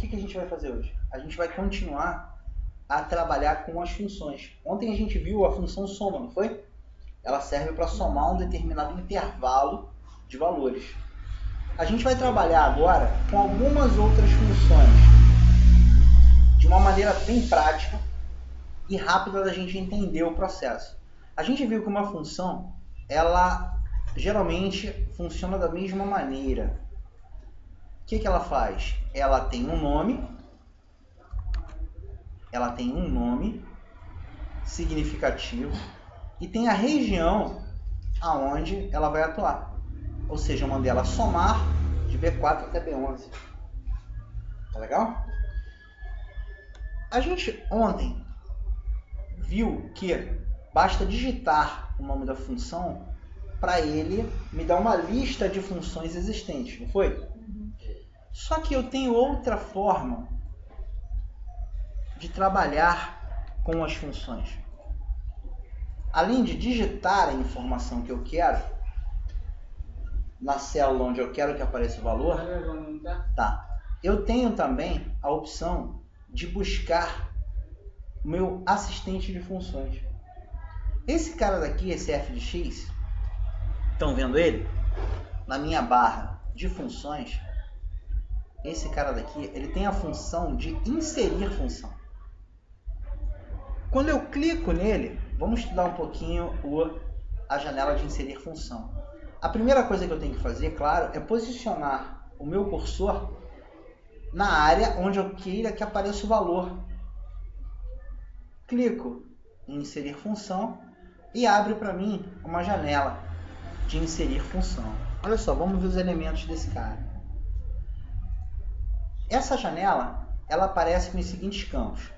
que a gente vai fazer hoje? A gente vai continuar a trabalhar com as funções. Ontem a gente viu a função soma, não foi? Ela serve para somar um determinado intervalo de valores. A gente vai trabalhar agora com algumas outras funções de uma maneira bem prática e rápida da gente entender o processo. A gente viu que uma função, ela geralmente funciona da mesma maneira. O que ela faz? Ela tem um nome significativo e tem a região aonde ela vai atuar. Ou seja, eu mandei ela somar de B4 até B11. Tá legal? A gente ontem viu que basta digitar o nome da função para ele me dar uma lista de funções existentes, não foi? Só que eu tenho outra forma de trabalhar com as funções. Além de digitar a informação que eu quero na célula onde eu quero que apareça o valor, eu tenho também a opção de buscar o meu assistente de funções. Esse cara daqui, esse f de x, estão vendo ele? Na minha barra de funções, esse cara daqui, ele tem a função de inserir função. Quando eu clico nele, vamos estudar um pouquinho a janela de inserir função. A primeira coisa que eu tenho que fazer, claro, é posicionar o meu cursor na área onde eu queira que apareça o valor. Clico em inserir função e abre para mim uma janela de inserir função. Olha só, vamos ver os elementos desse cara. Essa janela, ela aparece com os seguintes campos.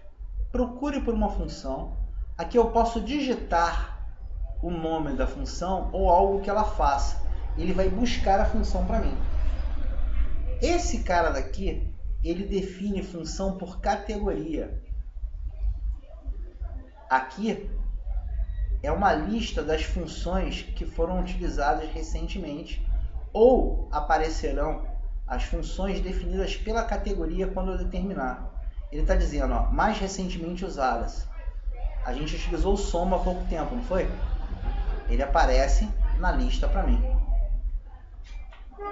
Procure por uma função. Aqui eu posso digitar o nome da função ou algo que ela faça. Ele vai buscar a função para mim. Esse cara daqui, ele define função por categoria. Aqui é uma lista das funções que foram utilizadas recentemente ou aparecerão as funções definidas pela categoria quando eu determinar. Ele está dizendo, ó, mais recentemente usadas. A gente utilizou o soma há pouco tempo, não foi? Ele aparece na lista para mim.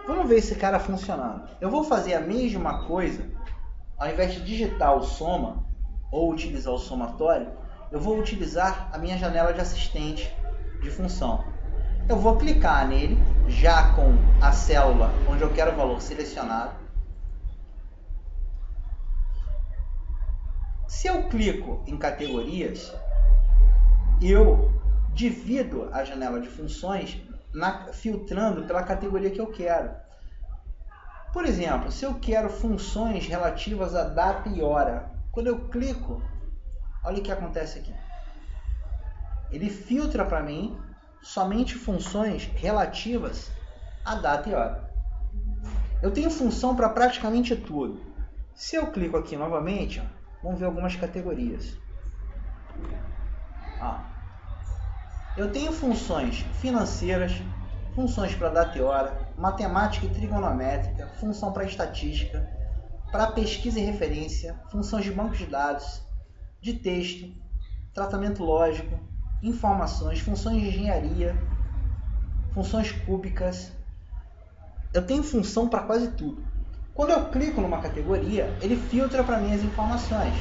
Vamos ver esse cara funcionando. Eu vou fazer a mesma coisa, ao invés de digitar o soma ou utilizar o somatório, eu vou utilizar a minha janela de assistente de função. Eu vou clicar nele, já com a célula onde eu quero o valor selecionado. Se eu clico em categorias, eu divido a janela de funções filtrando pela categoria que eu quero. Por exemplo, se eu quero funções relativas a data e hora, quando eu clico, olha o que acontece aqui. Ele filtra para mim somente funções relativas a data e hora. Eu tenho função para praticamente tudo. Se eu clico aqui novamente, vamos ver algumas categorias. Eu tenho funções financeiras, funções para data e hora, matemática e trigonométrica, função para estatística, para pesquisa e referência, funções de banco de dados, de texto, tratamento lógico, informações, funções de engenharia, funções cúbicas. Eu tenho função para quase tudo. Quando eu clico numa categoria, ele filtra para mim as informações.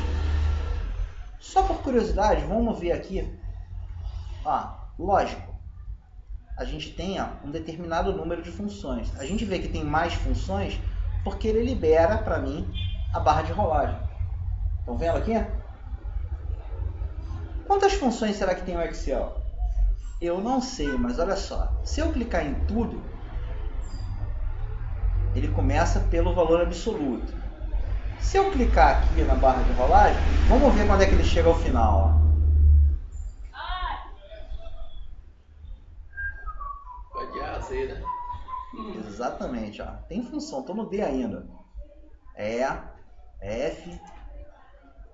Só por curiosidade, vamos ver aqui. Lógico. A gente tem um determinado número de funções. A gente vê que tem mais funções porque ele libera para mim a barra de rolagem. Estão vendo aqui? Quantas funções será que tem o Excel? Eu não sei, mas olha só. Se eu clicar em tudo, ele começa pelo valor absoluto. Se eu clicar aqui na barra de rolagem, vamos ver quando é que ele chega ao final. Exatamente, ó. Tem função, estou no D ainda. F.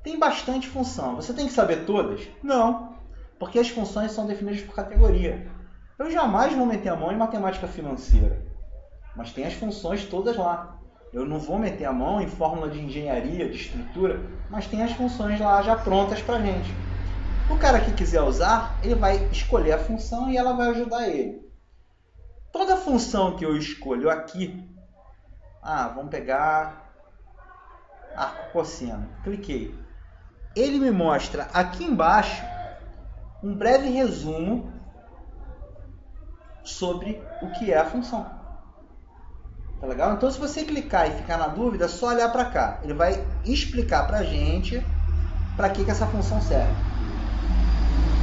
Tem bastante função. Você tem que saber todas? Não, porque as funções são definidas por categoria. Eu jamais vou meter a mão em matemática financeira, mas tem as funções todas lá. Eu não vou meter a mão em fórmula de engenharia, de estrutura, mas tem as funções lá já prontas para a gente. O cara que quiser usar, ele vai escolher a função e ela vai ajudar ele. Toda função que eu escolho aqui, vamos pegar arco cosseno, cliquei. Ele me mostra aqui embaixo um breve resumo sobre o que é a função. Tá legal? Então, se você clicar e ficar na dúvida, é só olhar para cá. Ele vai explicar para a gente para que essa função serve.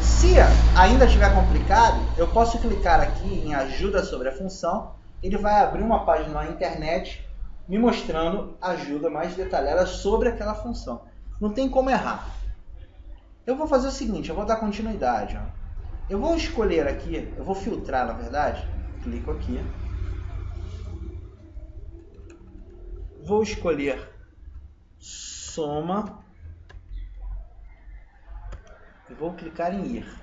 Se ainda estiver complicado, eu posso clicar aqui em ajuda sobre a função. Ele vai abrir uma página na internet me mostrando ajuda mais detalhada sobre aquela função. Não tem como errar. Eu vou fazer o seguinte, eu vou dar continuidade. Eu vou escolher aqui, eu vou filtrar na verdade. Clico aqui. Vou escolher soma. E vou clicar em ir.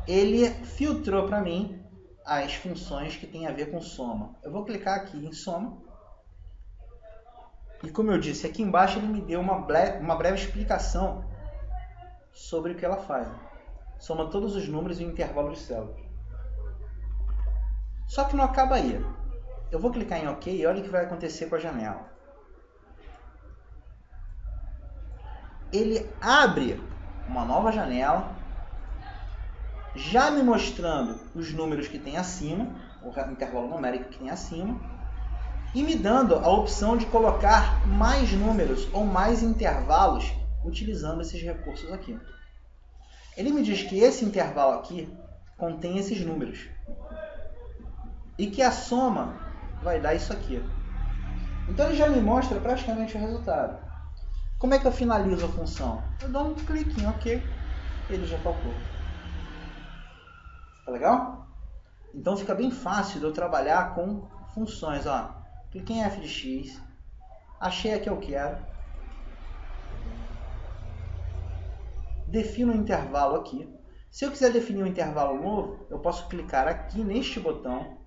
Ele filtrou para mim as funções que tem a ver com soma. Eu vou clicar aqui em soma. E como eu disse, aqui embaixo ele me deu uma breve explicação sobre o que ela faz. Soma todos os números em intervalo de células. Só que não acaba aí. Eu vou clicar em OK e olha o que vai acontecer com a janela. Ele abre uma nova janela, já me mostrando os números que tem acima, o intervalo numérico que tem acima, e me dando a opção de colocar mais números ou mais intervalos utilizando esses recursos aqui. Ele me diz que esse intervalo aqui contém esses números e que a soma vai dar isso aqui. Então ele já me mostra praticamente o resultado. Como é que eu finalizo a função? Eu dou um clique em OK, ele já calculou. Tá legal? Então fica bem fácil de eu trabalhar com funções. Cliquei em f de x, achei a que eu quero, defino um intervalo aqui. Se eu quiser definir um intervalo novo, eu posso clicar aqui neste botão,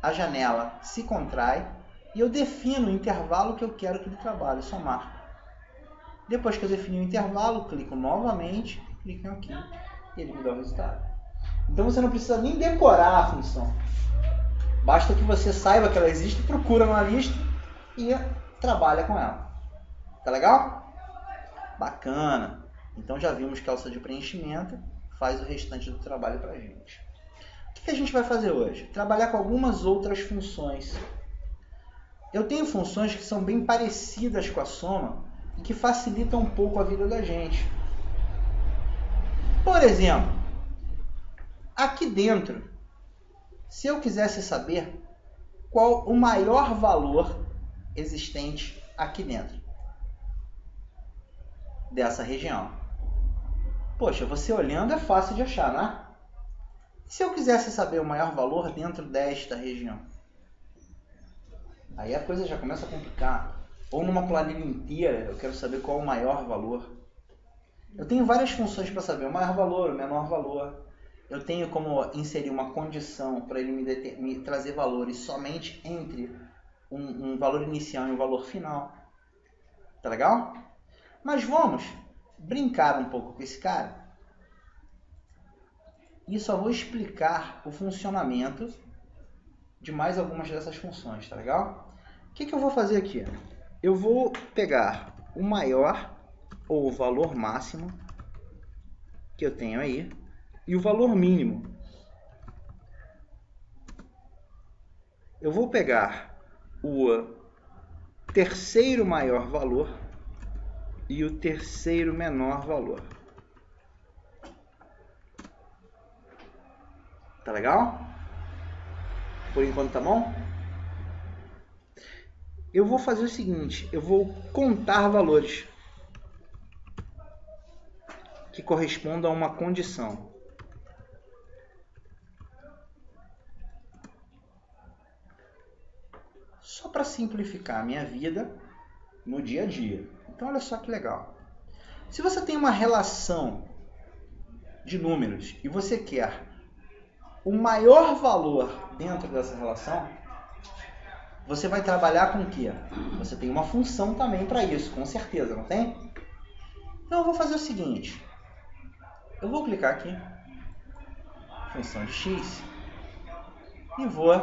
a janela se contrai e eu defino o intervalo que eu quero que ele trabalhe, somar. Depois que eu defini o intervalo, clico novamente, clico em OK e ele me dá o resultado. Então você não precisa nem decorar a função. Basta que você saiba que ela existe, procura na lista e trabalha com ela. Tá legal? Bacana. Então já vimos que a alça de preenchimento faz o restante do trabalho para a gente. O que a gente vai fazer hoje? Trabalhar com algumas outras funções. Eu tenho funções que são bem parecidas com a soma e que facilitam um pouco a vida da gente. Por exemplo, aqui dentro, se eu quisesse saber qual o maior valor existente aqui dentro dessa região. Poxa, você olhando é fácil de achar, né? Se eu quisesse saber o maior valor dentro desta região, aí a coisa já começa a complicar. Ou numa planilha inteira, eu quero saber qual o maior valor. Eu tenho várias funções para saber o maior valor, o menor valor. Eu tenho como inserir uma condição para ele me trazer valores somente entre um valor inicial e um valor final. Tá legal? Mas vamos brincar um pouco com esse cara. E só vou explicar o funcionamento de mais algumas dessas funções, tá legal? O que eu vou fazer aqui? Eu vou pegar o maior ou o valor máximo que eu tenho aí e o valor mínimo. Eu vou pegar o terceiro maior valor e o terceiro menor valor. Tá legal? Por enquanto tá bom? Eu vou fazer o seguinte, eu vou contar valores que correspondam a uma condição. Só para simplificar a minha vida no dia a dia. Então olha só que legal. Se você tem uma relação de números e você quer o maior valor dentro dessa relação, você vai trabalhar com o quê? Você tem uma função também para isso, com certeza, não tem? Então eu vou fazer o seguinte. Eu vou clicar aqui, função de x, e vou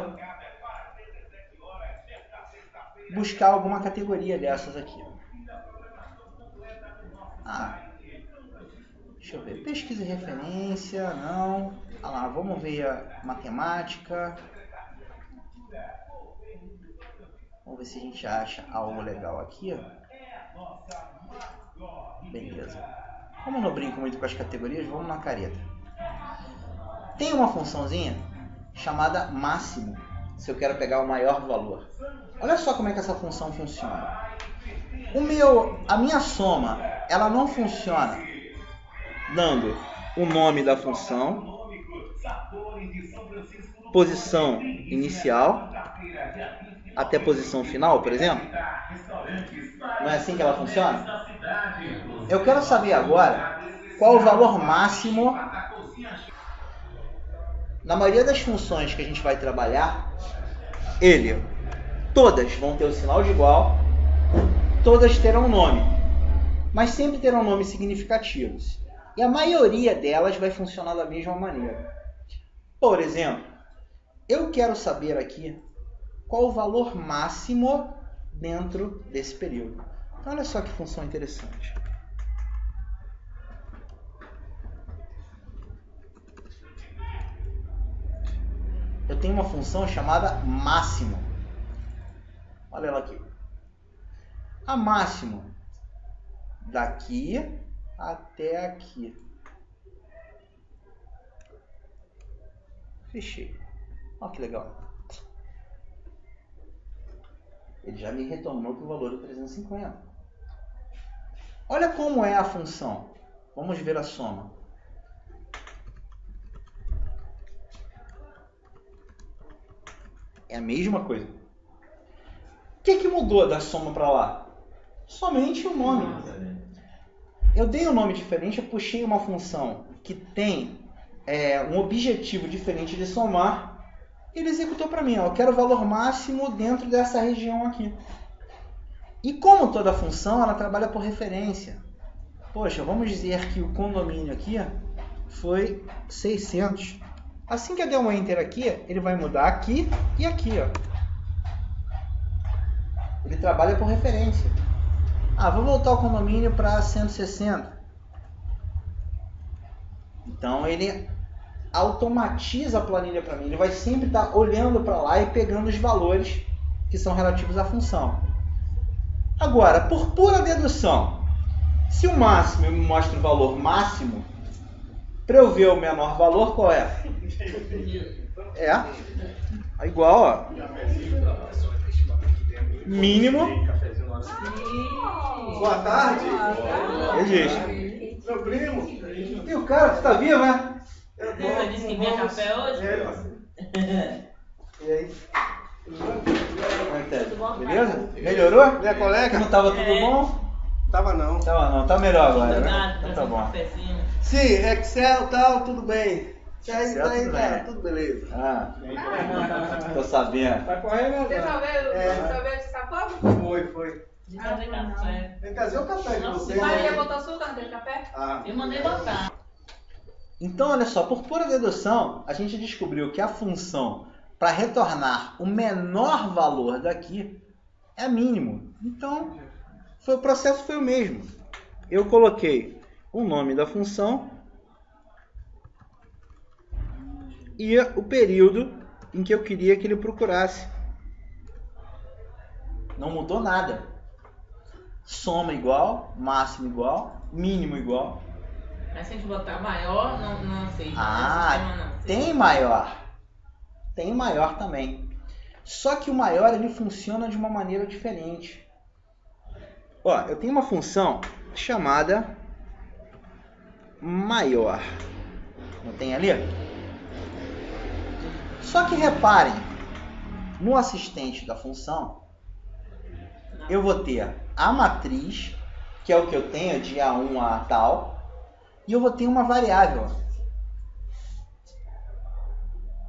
buscar alguma categoria dessas aqui. Deixa eu ver, pesquisa e referência, não. Lá, vamos ver a matemática. Vamos ver se a gente acha algo legal aqui. Beleza. Como eu não brinco muito com as categorias, vamos na careta. Tem uma funçãozinha chamada máximo, se eu quero pegar o maior valor. Olha só como é que essa função funciona. A minha soma, ela não funciona dando o nome da função, posição inicial, até posição final, por exemplo. Não é assim que ela funciona? Eu quero saber agora qual o valor máximo. Na maioria das funções que a gente vai trabalhar, todas vão ter o sinal de igual, todas terão nome, mas sempre terão nomes significativos. E a maioria delas vai funcionar da mesma maneira. Por exemplo, eu quero saber aqui qual o valor máximo dentro desse período. Então, olha só que função interessante. Eu tenho uma função chamada máximo. Olha ela aqui. A máximo daqui até aqui. Fechei. Olha que legal. Ele já me retornou com o valor de 350. Olha como é a função. Vamos ver a soma. É a mesma coisa. O que mudou da soma para lá? Somente o nome. Eu dei um nome diferente, eu puxei uma função que tem um objetivo diferente de somar. Ele executou para mim. Eu quero o valor máximo dentro dessa região aqui. E como toda função, ela trabalha por referência. Poxa, vamos dizer que o condomínio aqui foi 600. Assim que eu der um Enter aqui, ele vai mudar aqui e aqui. Ele trabalha por referência. Vou voltar o condomínio para 160. Então ele automatiza a planilha para mim. Ele vai sempre estar olhando para lá e pegando os valores que são relativos à função. Agora, por pura dedução, se o máximo me mostra o valor máximo, para eu ver o menor valor, qual é? É igual, ó. Mínimo. Boa tarde. Existe. Meu primo. E o cara, você tá vivo, né? Você disse que vinha café hoje? E aí? Como é que tá? Beleza? Melhorou? Minha colega? Não tava tudo bom? Tava não. Tava não, tá melhor agora, né? Nada, Então tá bom. cafezinho. Sim, Excel e tal, tudo bem. Excel, Tá aí, tudo tá, bem. tudo beleza. Tô sabendo. Tá correndo, Você resolveu de sabor? Foi. De fazer café. Vem trazer o café de vocês. Maria botou açúcar naquele café? Eu mandei botar. Então, olha só, por pura dedução, a gente descobriu que a função para retornar o menor valor daqui é mínimo. Então, o processo foi o mesmo. Eu coloquei o nome da função e o período em que eu queria que ele procurasse. Não mudou nada. Soma igual, máximo igual, mínimo igual. Mas se a gente botar maior, não aceita. Tem maior. Tem maior também. Só que o maior ele funciona de uma maneira diferente. Ó, eu tenho uma função chamada maior. Não tem ali? Só que reparem, no assistente da função, eu vou ter a matriz, que é o que eu tenho de A1 a tal, e eu vou ter uma variável.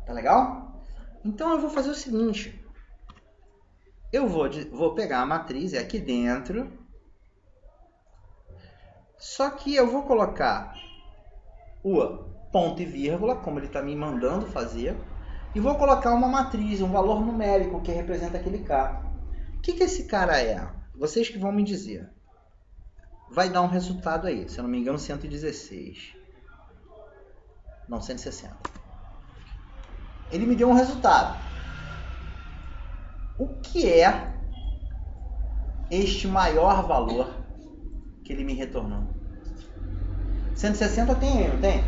Tá legal? Então eu vou fazer o seguinte. eu vou pegar a matriz, é aqui dentro. Só que eu vou colocar o ponto e vírgula, como ele está me mandando fazer. E vou colocar uma matriz, um valor numérico que representa aquele K. O que esse cara é? Vocês que vão me dizer. Vai dar um resultado aí, se eu não me engano, 116. Não, 160. Ele me deu um resultado. O que é este maior valor que ele me retornou? 160 tem aí, não tem?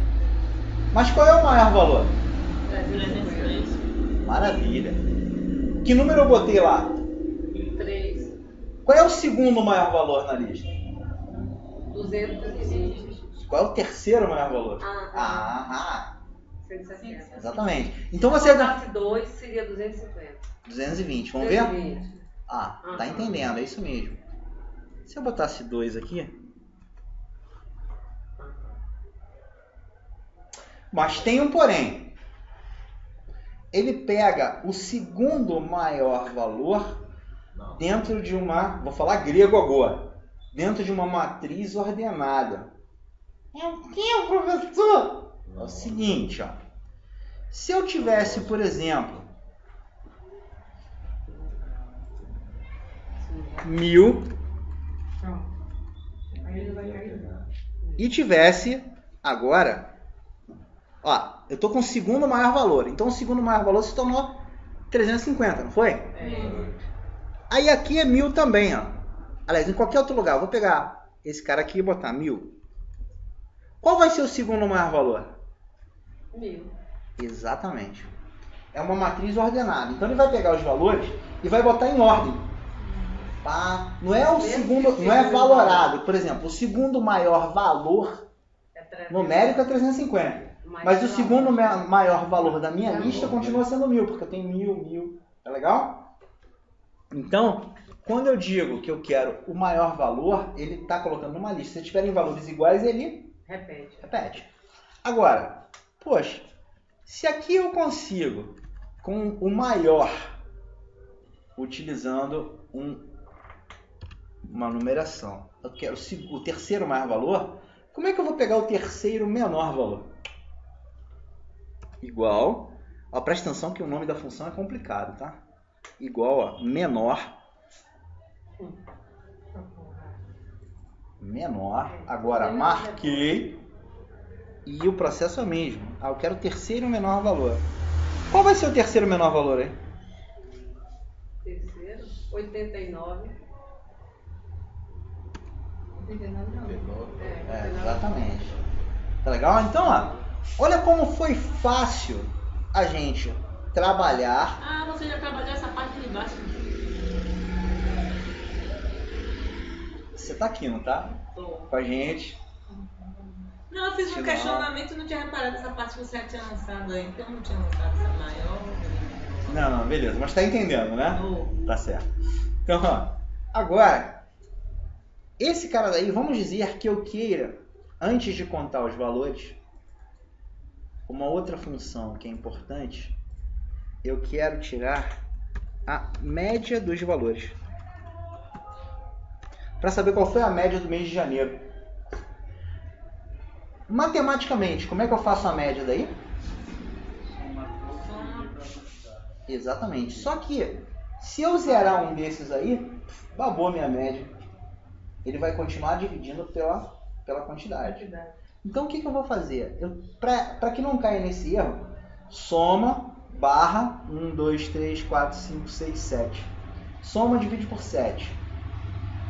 Mas qual é o maior valor? 303. Maravilha. Que número eu botei lá? 3. Qual é o segundo maior valor na lista? 220. Qual é o terceiro maior valor? Ah, 160. Exatamente. Então Se você... botasse 2, seria 250. 220, vamos ver? 220. Ah, tá entendendo, é isso mesmo. Se eu botasse 2 aqui... Mas tem um porém. Ele pega o segundo maior valor dentro de uma... Vou falar grego agora. Dentro de uma matriz ordenada. É o que, professor? É o seguinte, ó. Se eu tivesse, por exemplo, 1000 e tivesse agora, ó, eu tô com o segundo maior valor. Então o segundo maior valor se tornou 350, não foi? Aí aqui é 1000 também, ó. Aliás, em qualquer outro lugar, eu vou pegar esse cara aqui e botar 1000. Qual vai ser o segundo maior valor? 1000. Exatamente. É uma matriz ordenada. Então ele vai pegar os valores e vai botar em ordem. Tá? Não é o segundo, não é valorado. Por exemplo, o segundo maior valor numérico é 350. Mas o segundo maior valor da minha lista continua sendo 1000, porque eu tenho 1000. Tá legal? Então, quando eu digo que eu quero o maior valor, ele está colocando numa lista. Se tiverem valores iguais, ele repete. Agora, poxa, se aqui eu consigo com o maior utilizando uma numeração, eu quero o terceiro maior valor, como é que eu vou pegar o terceiro menor valor? Igual, ó, presta atenção que o nome da função é complicado, tá? Igual a menor, agora marquei e o processo é o mesmo. Ah, eu quero o terceiro menor valor. Qual vai ser o terceiro menor valor aí? Terceiro, 89. 89 não. Exatamente. Tá legal? Então, ó, olha como foi fácil a gente trabalhar. Ah, você já trabalhou essa parte de baixo? Você tá aqui, não tá? Tô. Com a gente. Não, eu fiz um questionamento e não tinha reparado essa parte que você já tinha lançado aí. Então eu não tinha lançado essa maior. Não, beleza. Mas tá entendendo, né? Tô. Tá certo. Então, ó, agora, esse cara daí, vamos dizer que eu queira, antes de contar os valores, uma outra função que é importante, eu quero tirar a média dos valores. Para saber qual foi a média do mês de janeiro. Matematicamente, como é que eu faço a média daí? Exatamente. Só que, se eu zerar um desses aí, babou a minha média. Ele vai continuar dividindo pela quantidade. Então, o que eu vou fazer? Para que não caia nesse erro, soma, barra, 1, 2, 3, 4, 5, 6, 7. Soma, divide por 7.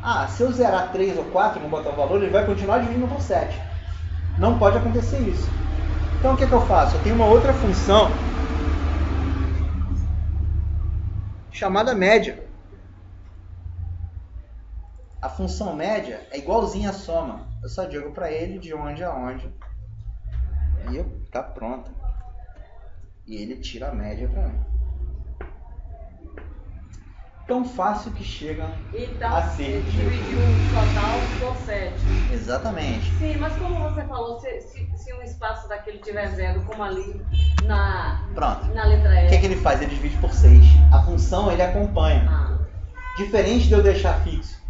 Ah, se eu zerar 3 ou 4 e não botar o valor, ele vai continuar dividindo por 7. Não pode acontecer isso. Então, o que eu faço? Eu tenho uma outra função chamada média. A função média é igualzinha à soma. Eu só digo para ele de onde a onde. E tá pronto. E ele tira a média para mim. Tão fácil que chega então, a ser. Dividiu o total por 7. Exatamente. Sim, mas como você falou, se um espaço daquele tiver zero, como ali na Pronto. letra O E. que ele faz? Ele divide por 6. A função ele acompanha. Diferente de eu deixar fixo.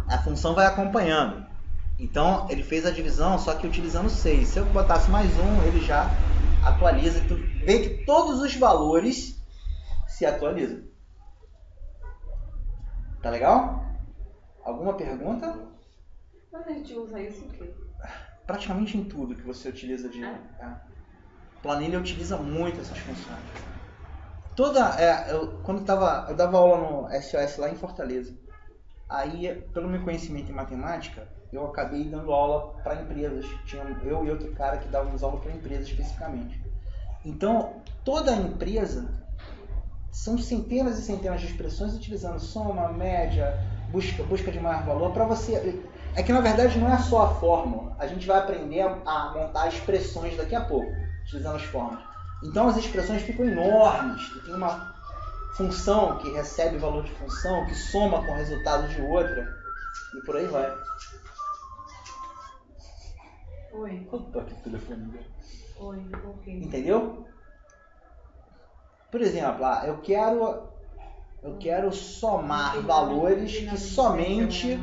A função vai acompanhando. Então, ele fez a divisão, só que utilizando 6. Se eu botasse mais um, ele já atualiza. Tu vê que todos os valores se atualizam. Tá legal? Alguma pergunta? Mas a gente usa isso em quê? Praticamente em tudo que você utiliza de... Planilha utiliza muito essas funções. Quando eu dava aula no SOS lá em Fortaleza. Aí, pelo meu conhecimento em matemática, eu acabei dando aula para empresas. Tinha eu e outro cara que dávamos aula para empresas especificamente. Então, toda empresa são centenas e centenas de expressões utilizando soma, média, busca de maior valor para você. É que na verdade não é só a fórmula. A gente vai aprender a montar expressões daqui a pouco, utilizando as fórmulas. Então as expressões ficam enormes. Tem uma função que recebe valor de função, que soma com o resultado de outra, e por aí vai. Oi. Toque o telefone. Oi, ok. Entendeu? Por exemplo, eu quero somar valores que somente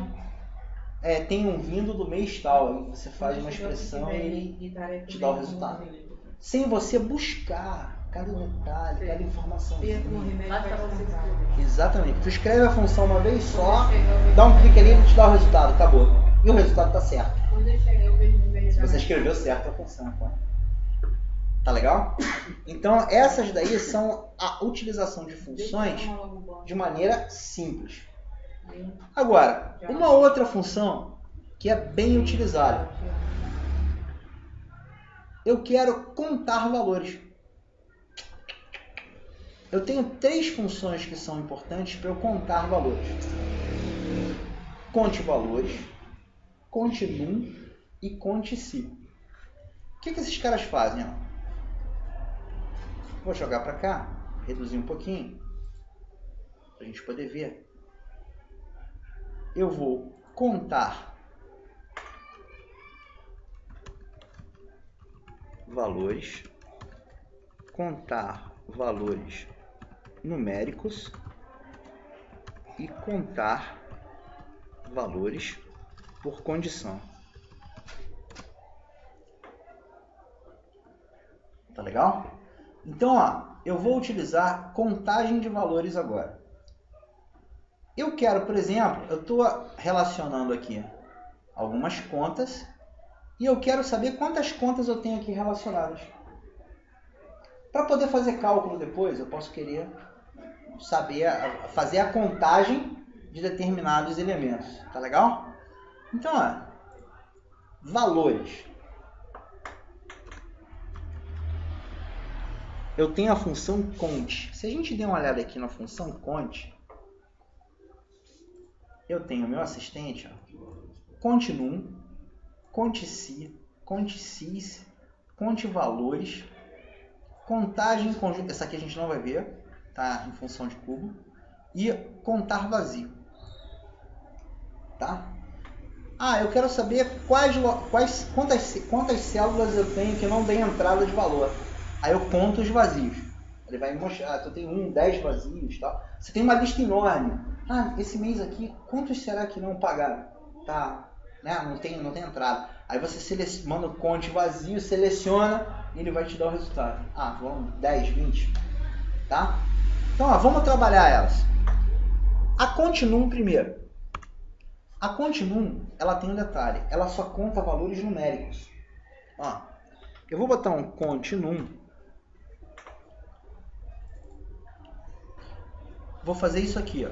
tenham vindo do mês tal. Aí você faz uma expressão e ele te dá o resultado. Sem você buscar cada detalhe, cada informação. Exatamente. Tu escreve a função uma vez só, dá um clique ali e ele te dá o resultado. Acabou. E o resultado está certo. Quando eu cheguei, eu vejo no meio. Você escreveu certo a função. Pô. Tá legal? Então, essas daí são a utilização de funções de maneira simples. Agora, uma outra função que é bem utilizada. Eu quero contar valores. Eu tenho 3 funções que são importantes para eu contar valores. Conte valores, conte num e conte si. O que esses caras fazem? Vou jogar para cá, reduzir um pouquinho, para a gente poder ver. Eu vou contar valores, contar valores numéricos e contar valores por condição. Tá legal? Então, eu vou utilizar contagem de valores agora. Eu quero, por exemplo, eu estou relacionando aqui algumas contas e eu quero saber quantas contas eu tenho aqui relacionadas. Para poder fazer cálculo depois, eu posso querer saber fazer a contagem de determinados elementos. Tá legal? Então, valores. Eu tenho a função conte. Se a gente der uma olhada aqui na função conte, eu tenho o meu assistente, conte num, conte si, conte sis, conte valores, contagem conjunta, essa aqui a gente não vai ver, tá em função de cubo, e contar vazio. Tá? Eu quero saber quantas células eu tenho que não tem entrada de valor. Aí eu conto os vazios. Ele vai me mostrar, tu tem 10 vazios, tal. Você tem uma lista enorme. Esse mês aqui, quantos será que não pagaram? Tá, né? Não tem entrada. Aí você manda o conte vazio, seleciona e ele vai te dar o resultado. Vamos 10, 20, tá? Então, vamos trabalhar elas. A conte num primeiro. A conte num, ela tem um detalhe. Ela só conta valores numéricos. Eu vou botar um conte num. Vou fazer isso aqui,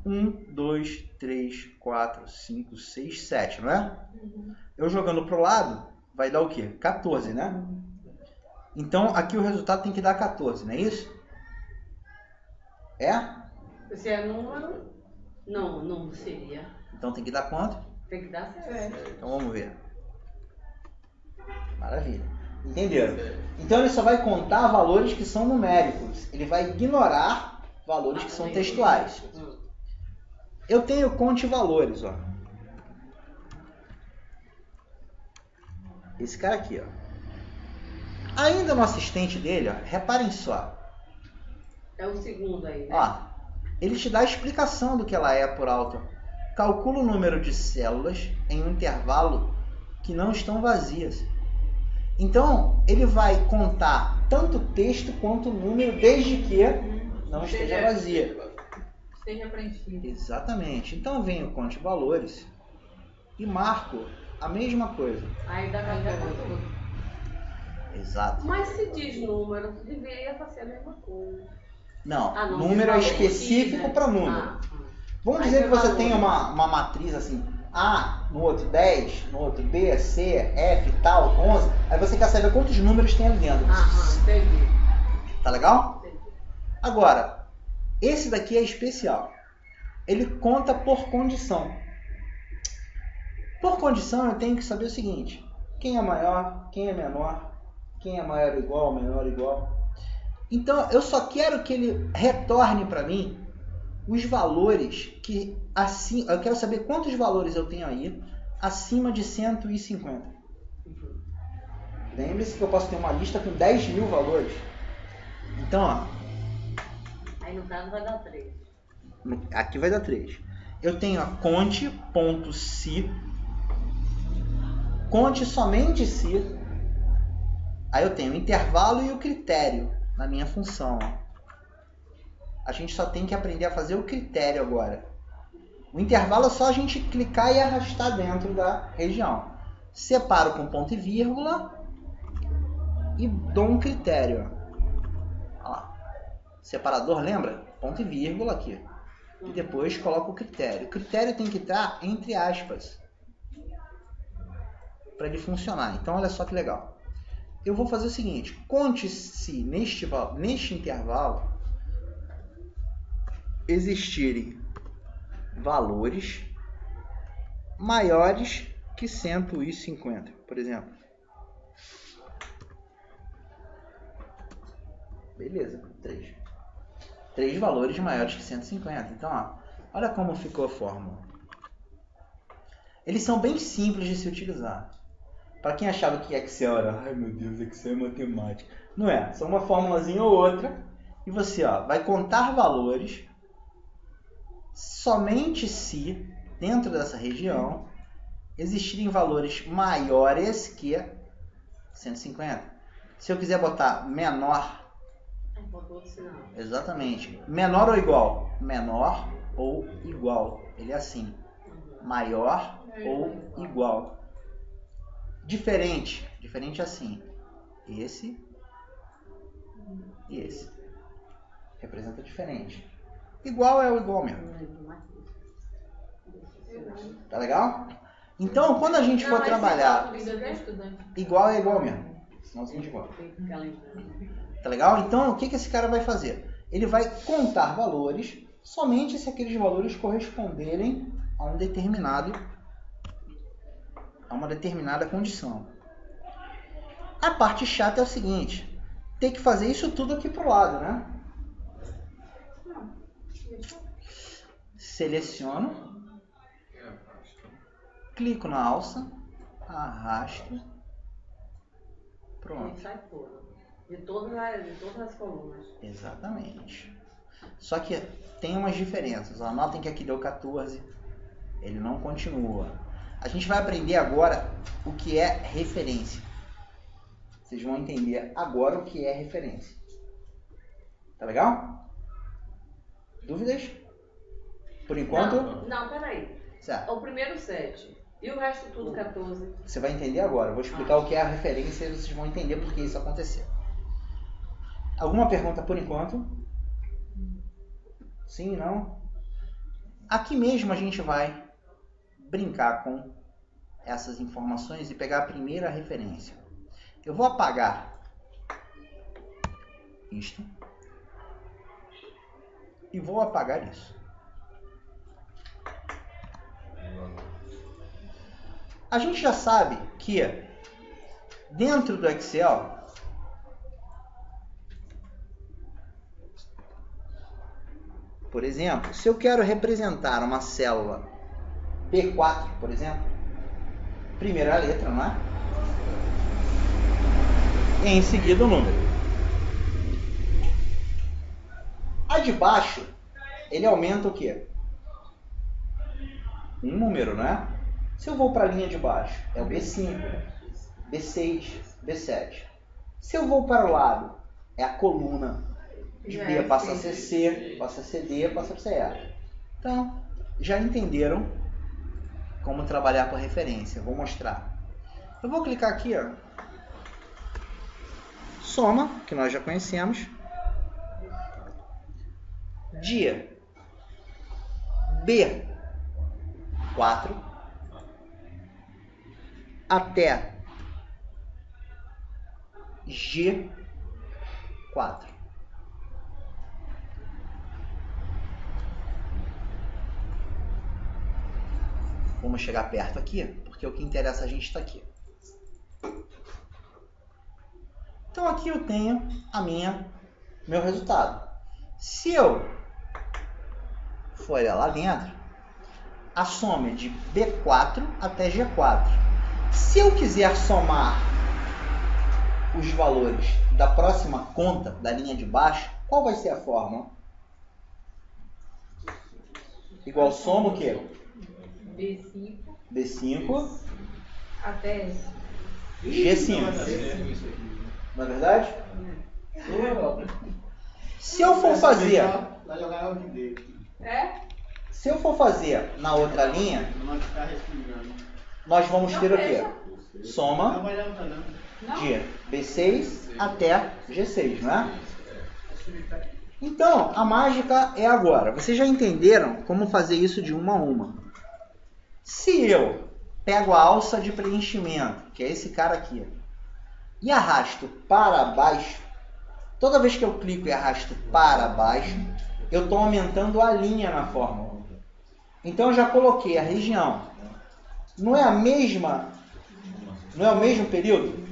1, 2, 3, 4, 5, 6, 7, não é? Eu jogando pro lado, vai dar o quê? 14, né? Então, aqui o resultado tem que dar 14, não é isso? Se é número, não seria. Então tem que dar quanto? Tem que dar certo. Então vamos ver. Maravilha. Entenderam? Então ele só vai contar valores que são numéricos. Ele vai ignorar valores que são textuais. Eu tenho conte valores, Esse cara aqui, Ainda no assistente dele, reparem só. É o segundo aí, né? Ó, ele te dá a explicação do que ela é por alto. Calcula o número de células em um intervalo que não estão vazias. Então, ele vai contar tanto o texto quanto o número, desde que não esteja vazia. Esteja preenchido. Exatamente. Então, vem o conte valores e marco a mesma coisa. Aí dá tudo. Exato. Mas se diz número, deveria ser a mesma coisa. Não, Ah, não, número é valor, específico né? para número. Ah. Vamos Aí dizer que tem você valor. tem uma matriz assim, A, no outro 10, no outro B, C, F, tal, 11. Aí você quer saber quantos números tem ali dentro. Entendi. Tá legal? Entendi. Agora, esse daqui é especial. Ele conta por condição. Por condição, eu tenho que saber o seguinte: quem é maior, quem é menor, quem é maior ou igual, menor ou igual. Então, eu só quero que ele retorne para mim os valores que assim, eu quero saber quantos valores eu tenho aí acima de 150. Lembre-se que eu posso ter uma lista com 10 mil valores. Então, ó, Aí no caso vai dar 3. aqui vai dar 3. Eu tenho a conte.se, conte somente se. Aí eu tenho o intervalo e o critério na minha função. A gente só tem que aprender a fazer o critério agora. O intervalo é só a gente clicar e arrastar dentro da região. Separo com ponto e vírgula e dou um critério. Olha lá. Separador, lembra? Ponto e vírgula aqui. E depois coloco o critério. O critério tem que estar entre aspas para ele funcionar. Então, olha só que legal. Eu vou fazer o seguinte: conte se neste intervalo existirem valores maiores que 150, por exemplo. Beleza, 3. 3 valores maiores que 150. Então, ó, olha como ficou a fórmula. Eles são bem simples de se utilizar. Para quem achava que Excel era, ai meu Deus, Excel é matemática. Não é, só uma formulazinha ou outra. E você, ó, vai contar valores somente se, dentro dessa região, existirem valores maiores que 150. Se eu quiser botar menor, exatamente, menor ou igual? Menor ou igual. Ele é assim. Maior ou igual. Diferente. Diferente assim. Esse e esse. Representa diferente. Igual é o igual mesmo. Tá legal? Então, quando a gente for trabalhar, igual é igual mesmo. Sinalzinho de igual. Tá legal? Então, o que esse cara vai fazer? Ele vai contar valores somente se aqueles valores corresponderem a uma determinada condição. A parte chata é o seguinte: tem que fazer isso tudo aqui pro lado, né? Seleciono, clico na alça, arrasto, pronto. E sai tudo. De todas as colunas. Exatamente. Só que tem umas diferenças. Anotem que aqui deu 14. Ele não continua. A gente vai aprender agora o que é referência. Vocês vão entender agora o que é referência. Tá legal? Dúvidas? Por enquanto? Não, peraí. Certo. O primeiro 7. E o resto tudo 14. Você vai entender agora. Eu vou explicar o que é a referência e vocês vão entender por que isso aconteceu. Alguma pergunta por enquanto? Sim, não? Aqui mesmo a gente vai brincar com essas informações e pegar a primeira referência. Eu vou apagar isto e vou apagar isso. A gente já sabe que dentro do Excel por exemplo, se eu quero representar uma célula P4, por exemplo, primeira letra, não é? E em seguida o número. de baixo, ele aumenta o quê? Um número, não é? Se eu vou para a linha de baixo, é o B5, B6, B7. Se eu vou para o lado, é a coluna de B, passa a ser C, passa a ser D, passa a ser E. Então, já entenderam como trabalhar com a referência. Vou mostrar. Eu vou clicar aqui, ó. Soma, que nós já conhecemos. De B4 até G4. Vamos chegar perto aqui, porque o que interessa a gente está aqui. Então aqui eu tenho meu resultado. Se eu for olhar lá dentro, a soma é de B4 até G4. Se eu quiser somar os valores da próxima conta, da linha de baixo, qual vai ser a fórmula? Igual soma o quê? B5 até G5. Não é verdade? Se eu for fazer... Se eu for fazer na outra linha, nós vamos ter o quê? Soma de B6 até G6, não é? Então, a mágica é agora. Vocês já entenderam como fazer isso de uma a uma. Se eu pego a alça de preenchimento, que é esse cara aqui, e arrasto para baixo, toda vez que eu clico e arrasto para baixo, eu estou aumentando a linha na fórmula. Então eu já coloquei a região. Não é o mesmo período?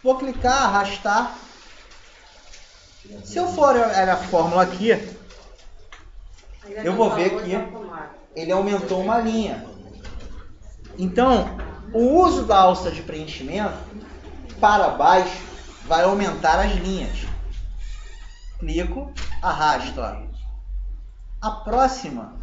Vou clicar, arrastar. Se eu for olhar a fórmula aqui, eu vou ver que ele aumentou uma linha. Então, o uso da alça de preenchimento para baixo vai aumentar as linhas. Clico, arrasto. A próxima.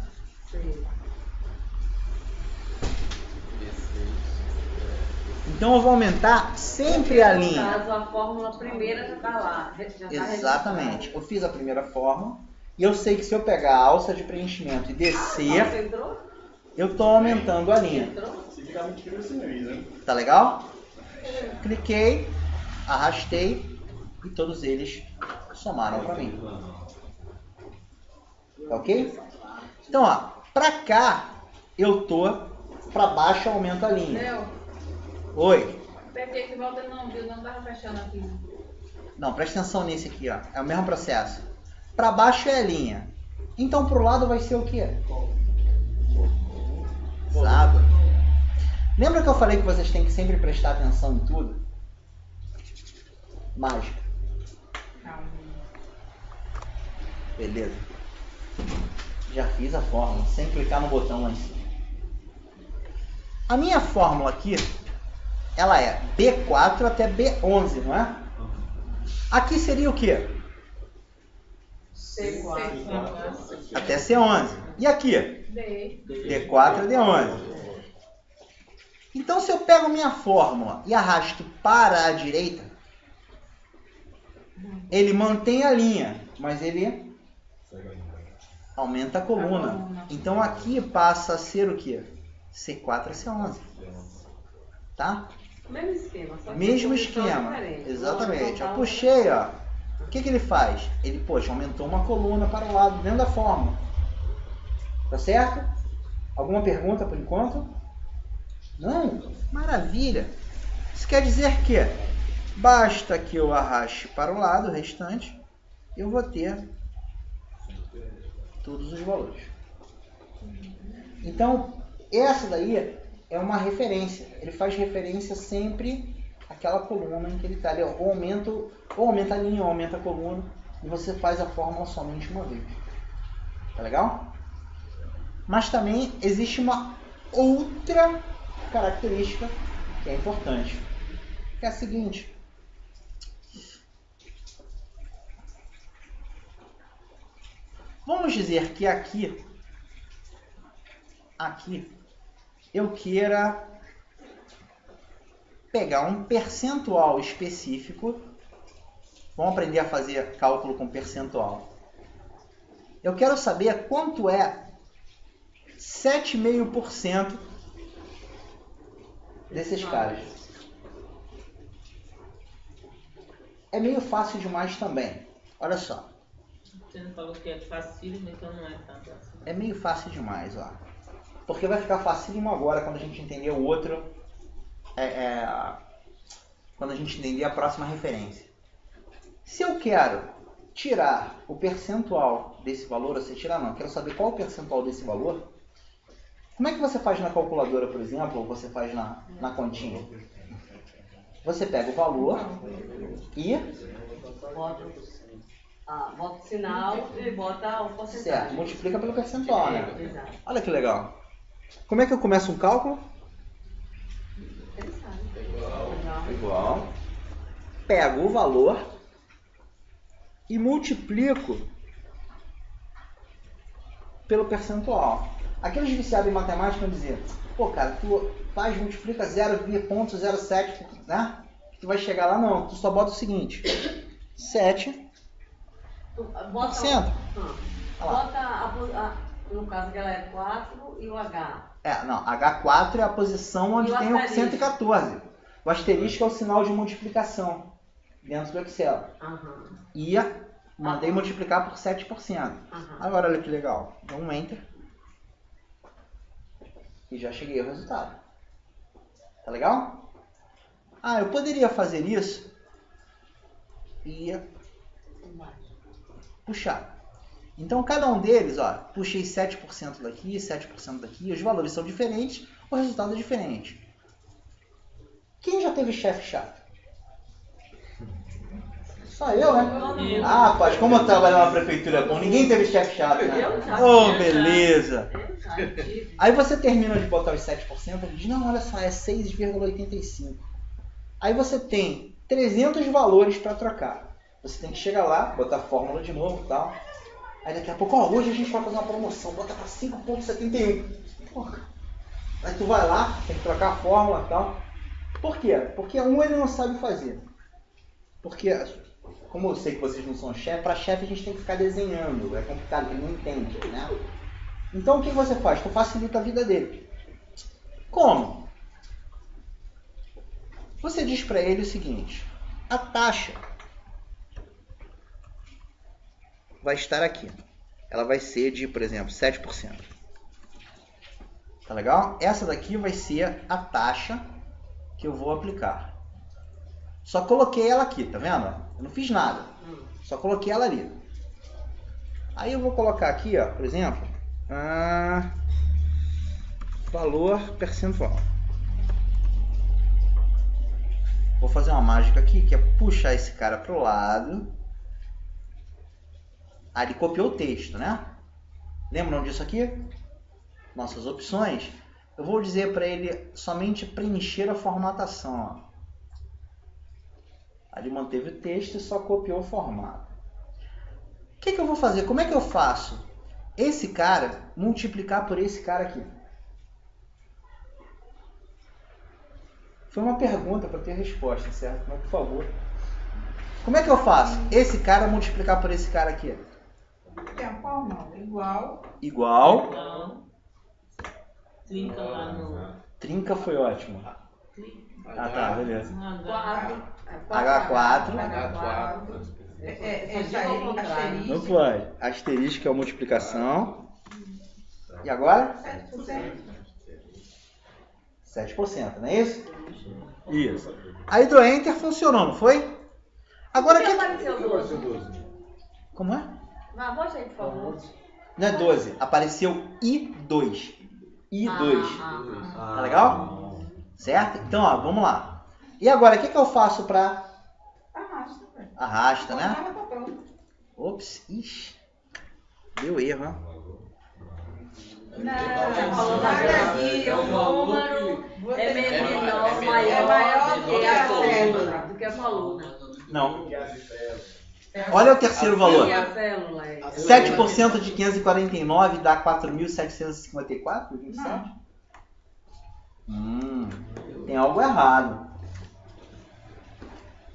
Então eu vou aumentar sempre a linha. No caso, a fórmula primeira já está lá. Exatamente. Eu fiz a primeira fórmula e eu sei que se eu pegar a alça de preenchimento e descer, eu estou aumentando a linha. Tá legal? Cliquei, arrastei e todos eles somaram para mim. Tá ok? Então, ó, para cá eu tô, para baixo eu aumento a linha. Léo, Oi. apertei de volta não, viu? Não tava fechando aqui. Não, presta atenção nesse aqui, ó. É o mesmo processo. Para baixo é a linha. Então pro lado vai ser o quê? Exato. Lembra que eu falei que vocês têm que sempre prestar atenção em tudo? Mágica. Beleza. Já fiz a fórmula, sem clicar no botão lá em cima. A minha fórmula aqui, ela é B4 até B11, não é? Aqui seria o quê? C4. Até C11. E aqui? D. D4 a D11. Então, se eu pego minha fórmula e arrasto para a direita, ele mantém a linha, mas ele aumenta a coluna. Então, aqui passa a ser o quê? C4 a C11. Tá? Mesmo esquema. Só que Mesmo posição esquema. diferente. Exatamente. Eu puxei, ó. O que ele faz? Ele, poxa, aumentou uma coluna para o lado dentro da fórmula. Tá certo? Alguma pergunta por enquanto? Não? Maravilha. Isso quer dizer que basta que eu arraste para o lado o restante, eu vou ter todos os valores. Então, essa daí é uma referência. Ele faz referência sempre àquela coluna em que ele está ali. Ou aumenta a linha, ou aumenta a coluna, e você faz a fórmula somente uma vez. Tá legal? Mas também existe uma outra característica que é importante, que é a seguinte. Vamos dizer que aqui eu queira pegar um percentual específico. Vamos aprender a fazer cálculo com percentual. Eu quero saber quanto é 7,5% desses caras. É meio fácil demais também. Olha só. Você não falou que é facílimo, então não é tanto assim. É meio fácil demais, ó. Porque vai ficar facílimo agora quando a gente entender o outro. Quando a gente entender a próxima referência. Se eu quero tirar o percentual desse valor, ou se tirar não, eu quero saber qual é o percentual desse valor. Como é que você faz na calculadora, por exemplo, ou você faz na continha? Você pega o valor e... Bota o sinal e bota o porcentagem. Certo, multiplica pelo percentual, né? Exato. Olha que legal. Como é que eu começo um cálculo? Igual. Pego o valor e multiplico pelo percentual. Aqueles viciados em matemática vão dizer, pô cara, tu faz, multiplica 0,07, né? Tu vai chegar lá, não, tu só bota o seguinte, 7%. Bota no caso que ela é 4 e o H. Não, H4 é a posição onde tem o 114. O asterisco é o sinal de multiplicação dentro do Excel. E mandei multiplicar por 7%. Agora olha que legal. Dá um Enter. E já cheguei ao resultado. Tá legal? Eu poderia fazer isso e puxar. Então cada um deles, ó, puxei 7% daqui, 7% daqui, os valores são diferentes, o resultado é diferente. Quem já teve chefe chato? Só eu, né? Rapaz, como eu trabalho na prefeitura bom, ninguém teve chefe chato, né? Oh, beleza! Aí você termina de botar os 7%, ele diz, não, olha só, é 6,85. Aí você tem 300 valores para trocar. Você tem que chegar lá, botar a fórmula de novo e tal. Aí daqui a pouco, hoje a gente vai fazer uma promoção, bota para 5,71. Porra. Aí tu vai lá, tem que trocar a fórmula e tal. Por quê? Porque ele não sabe fazer. Porque, como eu sei que vocês não são chefe, para chefe a gente tem que ficar desenhando. É complicado, ele não entende, né? Então o que você faz? Tu facilita a vida dele. Como? Você diz para ele o seguinte, a taxa vai estar aqui. Ela vai ser de, por exemplo, 7%. Tá legal? Essa daqui vai ser a taxa que eu vou aplicar. Só coloquei ela aqui, tá vendo? Eu não fiz nada. Só coloquei ela ali. Aí eu vou colocar aqui, ó, por exemplo, valor percentual. Vou fazer uma mágica aqui, que é puxar esse cara pro lado. Ele copiou o texto, né? Lembram disso aqui? Nossas opções. Eu vou dizer para ele somente preencher a formatação. Ó. Ele manteve o texto e só copiou o formato. O que eu vou fazer? Como é que eu faço esse cara multiplicar por esse cara aqui? Foi uma pergunta para ter resposta, certo? Mas, por favor. Como é que eu faço esse cara multiplicar por esse cara aqui? Tem a forma igual. Igual. Trinca lá no... Trinca foi ótimo. Tá, beleza. H4. H4. Asterisco. Não pode. Asterisco é a multiplicação. E agora? 7%, não é isso? Isso. Aí do Enter funcionou, não foi? Agora Por que que... apareceu 12? Como é? Volte aí, por favor. Não é 12, apareceu I2. I2. Tá legal? Certo? Então, ó, vamos lá. E agora, o que eu faço para... Arrasta, né? Ops, ixi. Deu erro, né? Não, falando aqui, o número é menor, maior do que a célula, do que a coluna. Não. Olha o terceiro valor. E a célula? 7% de 549 dá 4.754, 27? Tem algo errado.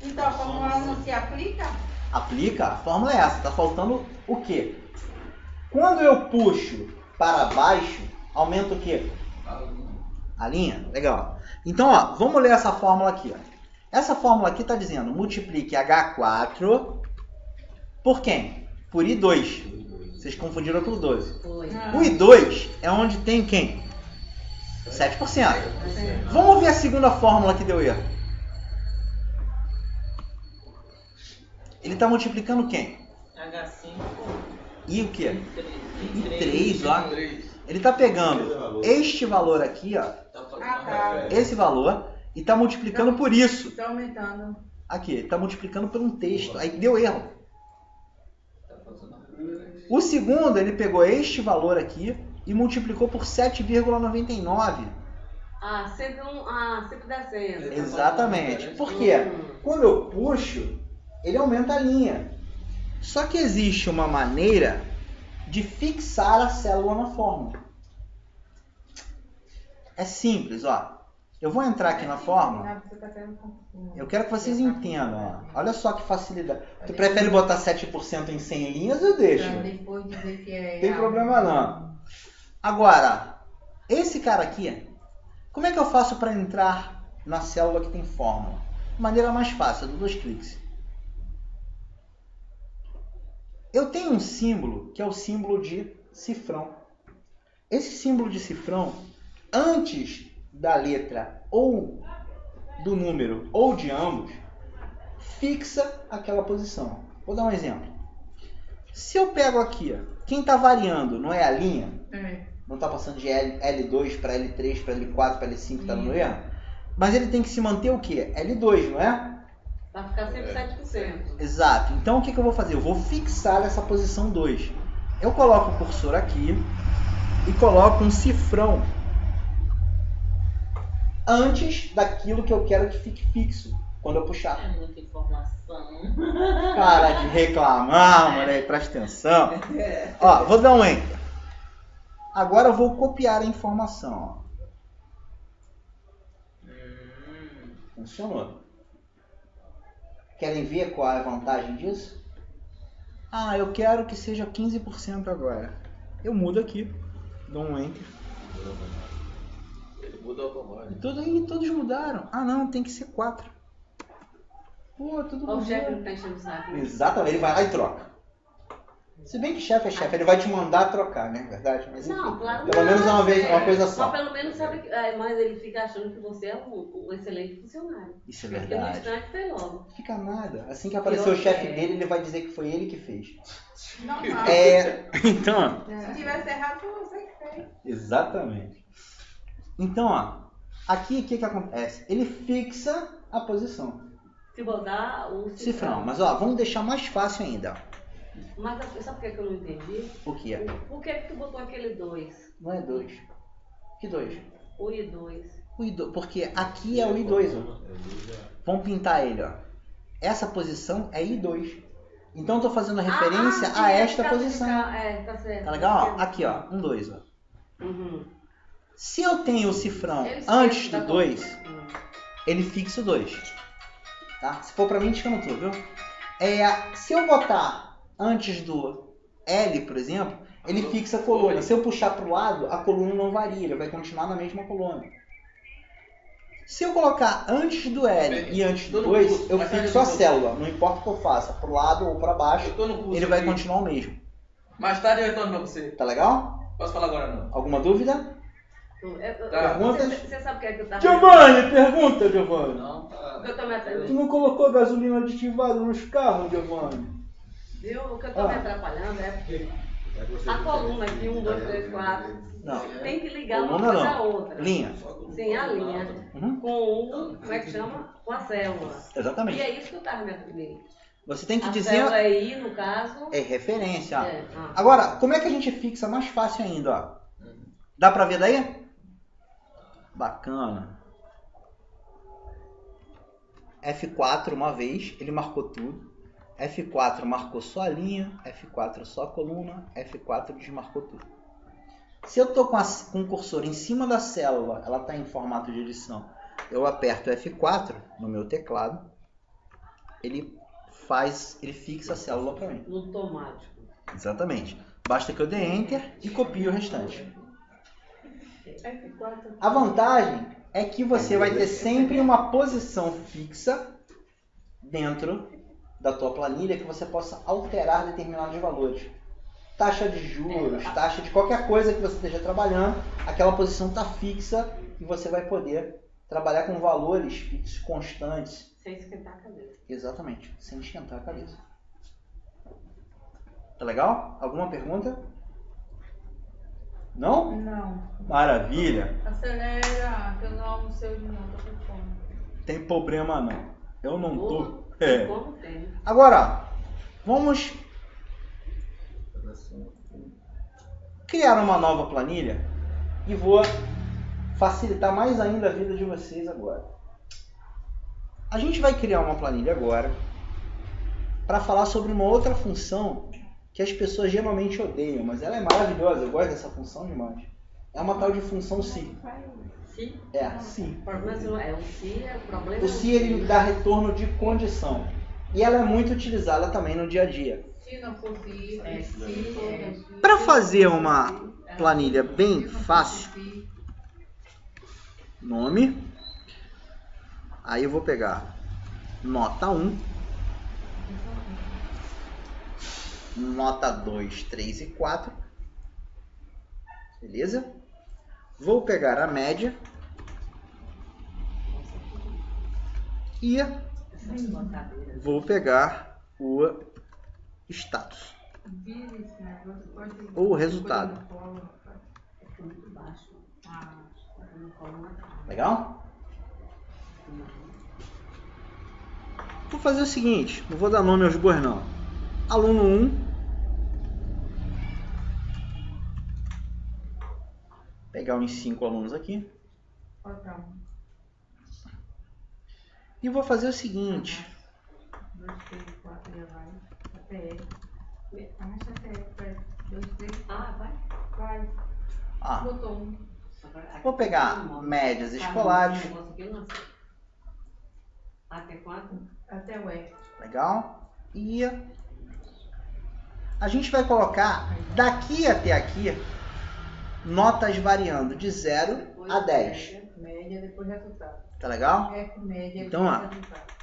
Então a fórmula não se aplica? Aplica, a fórmula é essa. Tá faltando o quê? Quando eu puxo para baixo, aumenta o quê? A linha? Legal. Então, ó, vamos ler essa fórmula aqui. Ó. Essa fórmula aqui está dizendo multiplique H4 por quem? Por I2. Vocês confundiram com o 12. Foi. O I2 é onde tem quem? 7%. Vamos ver a segunda fórmula que deu erro. Ele está multiplicando quem? H5 E o quê? e 3, ó. Ele está pegando este valor aqui, ó, Tá. esse valor, e está multiplicando por isso. Está aumentando. Aqui, ele está multiplicando por um texto. Aí deu erro. O segundo, ele pegou este valor aqui e multiplicou por 7,99. Sempre descendo. Exatamente. Por quê? Quando eu puxo, ele aumenta a linha. Só que existe uma maneira de fixar a célula na fórmula. É simples, ó. Eu vou entrar aqui na fórmula. Eu quero que vocês entendam, ó. Olha só que facilidade. Tu prefere botar 7% em 100 linhas, eu deixo. Pra depois dizer que é. Não tem problema não. Agora, esse cara aqui, como é que eu faço para entrar na célula que tem fórmula? De maneira mais fácil, eu dou 2 cliques. Eu tenho um símbolo que é o símbolo de cifrão. Esse símbolo de cifrão, antes da letra ou do número ou de ambos, fixa aquela posição. Vou dar um exemplo. Se eu pego aqui, ó, quem está variando não é a linha? Não está passando de L2 para L3, para L4, para L5, está no erro? Mas ele tem que se manter o quê? L2, não é? Vai ficar sempre 7%. Exato. Então o que eu vou fazer? Eu vou fixar essa posição 2. Eu coloco o cursor aqui e coloco um cifrão antes daquilo que eu quero que fique fixo quando eu puxar. É muita informação. Para de reclamar, moleque, presta atenção. Ó, vou dar um enter. Agora eu vou copiar a informação. Ó. Funcionou. Querem ver qual é a vantagem disso? Ah, eu quero que seja 15% agora. Eu mudo aqui. Dou um enter. Ele muda automático. Todos mudaram. Ah, não, tem que ser 4. Pô, tudo Olha o chefe mudou. não tá enchendo o saco. Exatamente, ele vai lá e troca. Se bem que chefe é chefe, ele vai te mandar trocar, né? Verdade? Mas, enfim, Não, claro pelo menos uma vez, uma coisa Mas só. pelo menos sabe que. Mas ele fica achando que você é um excelente funcionário. Isso é Porque no verdade. instante foi logo. Fica nada. Assim que aparecer o chefe dele, ele vai dizer que foi ele que fez. Normal. Então, Se tivesse errado, foi você que fez. exatamente. Então, ó, aqui o que acontece? Ele fixa a posição. Se botar o Cifrão. Mas ó, vamos deixar mais fácil ainda. Ó. Mas sabe por que eu não entendi? O que é? Por que tu botou aquele 2? Não é 2. Que 2? O I2. O I2, porque aqui é o I2, ó. Vamos pintar ele, ó. Essa posição é I2. Então eu tô fazendo referência a esta posição. Tá certo. Tá legal? Ó, aqui, ó. 1, 2, ó. Uhum. Se eu tenho o cifrão Ele antes esquece do da 2, conta. ele fixa o 2. Tá? Se for pra mim, descama tudo, viu? Se eu botar antes do L, por exemplo, ele fixa a coluna. Se eu puxar pro lado, a coluna não varia, ele vai continuar na mesma coluna. Se eu colocar antes do L e antes do 2, eu fixo a célula. Não importa o que eu faça, pro lado ou pra baixo, ele vai continuar o mesmo. Mais tarde eu retorno pra você. Tá legal? Posso falar agora não? Alguma dúvida? Perguntas? Você sabe o que é que eu tava... Giovanni, pergunta, Giovanni. Não, tá. O que eu tô me Tu atrapalhando? não colocou gasolina aditivada nos carros, Giovanni? Viu? O que eu tô me atrapalhando é porque a coluna aqui, 1, 2, 3, 4, Não. tem que ligar uma Coluna coisa não. à outra. Linha. Sim, a linha. Uhum. Com como é que chama? Com a célula. E Exatamente. é isso que eu tava me atrapalhando. Você tem que A dizer... célula aí, no caso... É referência. Ó. É, Agora, como é que a gente fixa mais fácil ainda? Ó? Dá pra ver daí? Bacana. F4 uma vez, ele marcou tudo. F4 marcou só a linha, F4 só a coluna, F4 desmarcou tudo. Se eu estou com o cursor em cima da célula, ela está em formato de edição, eu aperto F4 no meu teclado, ele fixa a célula para mim. No automático. Exatamente. Basta que eu dê Enter e copie o restante. F4. A vantagem é que você vai ter sempre uma posição fixa dentro da tua planilha que você possa alterar determinados valores. Taxa de juros, taxa de qualquer coisa que você esteja trabalhando, aquela posição está fixa e você vai poder trabalhar com valores fixos constantes. Sem esquentar a cabeça. Exatamente, sem esquentar a cabeça. Tá legal? Alguma pergunta? Não? Não. Maravilha. Acelera, que eu não almocei hoje não, tô com fome. Tem problema não. Eu não tô. Como tem? Agora, vamos criar uma nova planilha e vou facilitar mais ainda a vida de vocês agora. A gente vai criar uma planilha agora para falar sobre uma outra função que as pessoas geralmente odeiam, mas ela é maravilhosa, eu gosto dessa função demais. É uma tal de função se. Se? É, se. Mas o se é o problema. O se ele dá retorno de condição. E ela é muito utilizada também no dia a dia. Se não fosse Para fazer uma planilha bem fácil, nome, aí eu vou pegar nota 1, nota 2, 3 e 4, beleza? Vou pegar a média e vou pegar o status ou o resultado. Legal? Vou fazer o seguinte, não vou dar nome aos bois não. Aluno 1, pegar uns 5 alunos aqui. E vou fazer o seguinte. 2, 3, 4, já vai. Até F. Arrasta até F. 2, 3, 4. Vai. Botou 1. Vou pegar médias escolares. Até 4? Até o F. Legal? E a gente vai colocar daqui até aqui notas variando de 0 a 10. Média, depois resultado. Tá legal? F, média, Então, depois ó. resultado.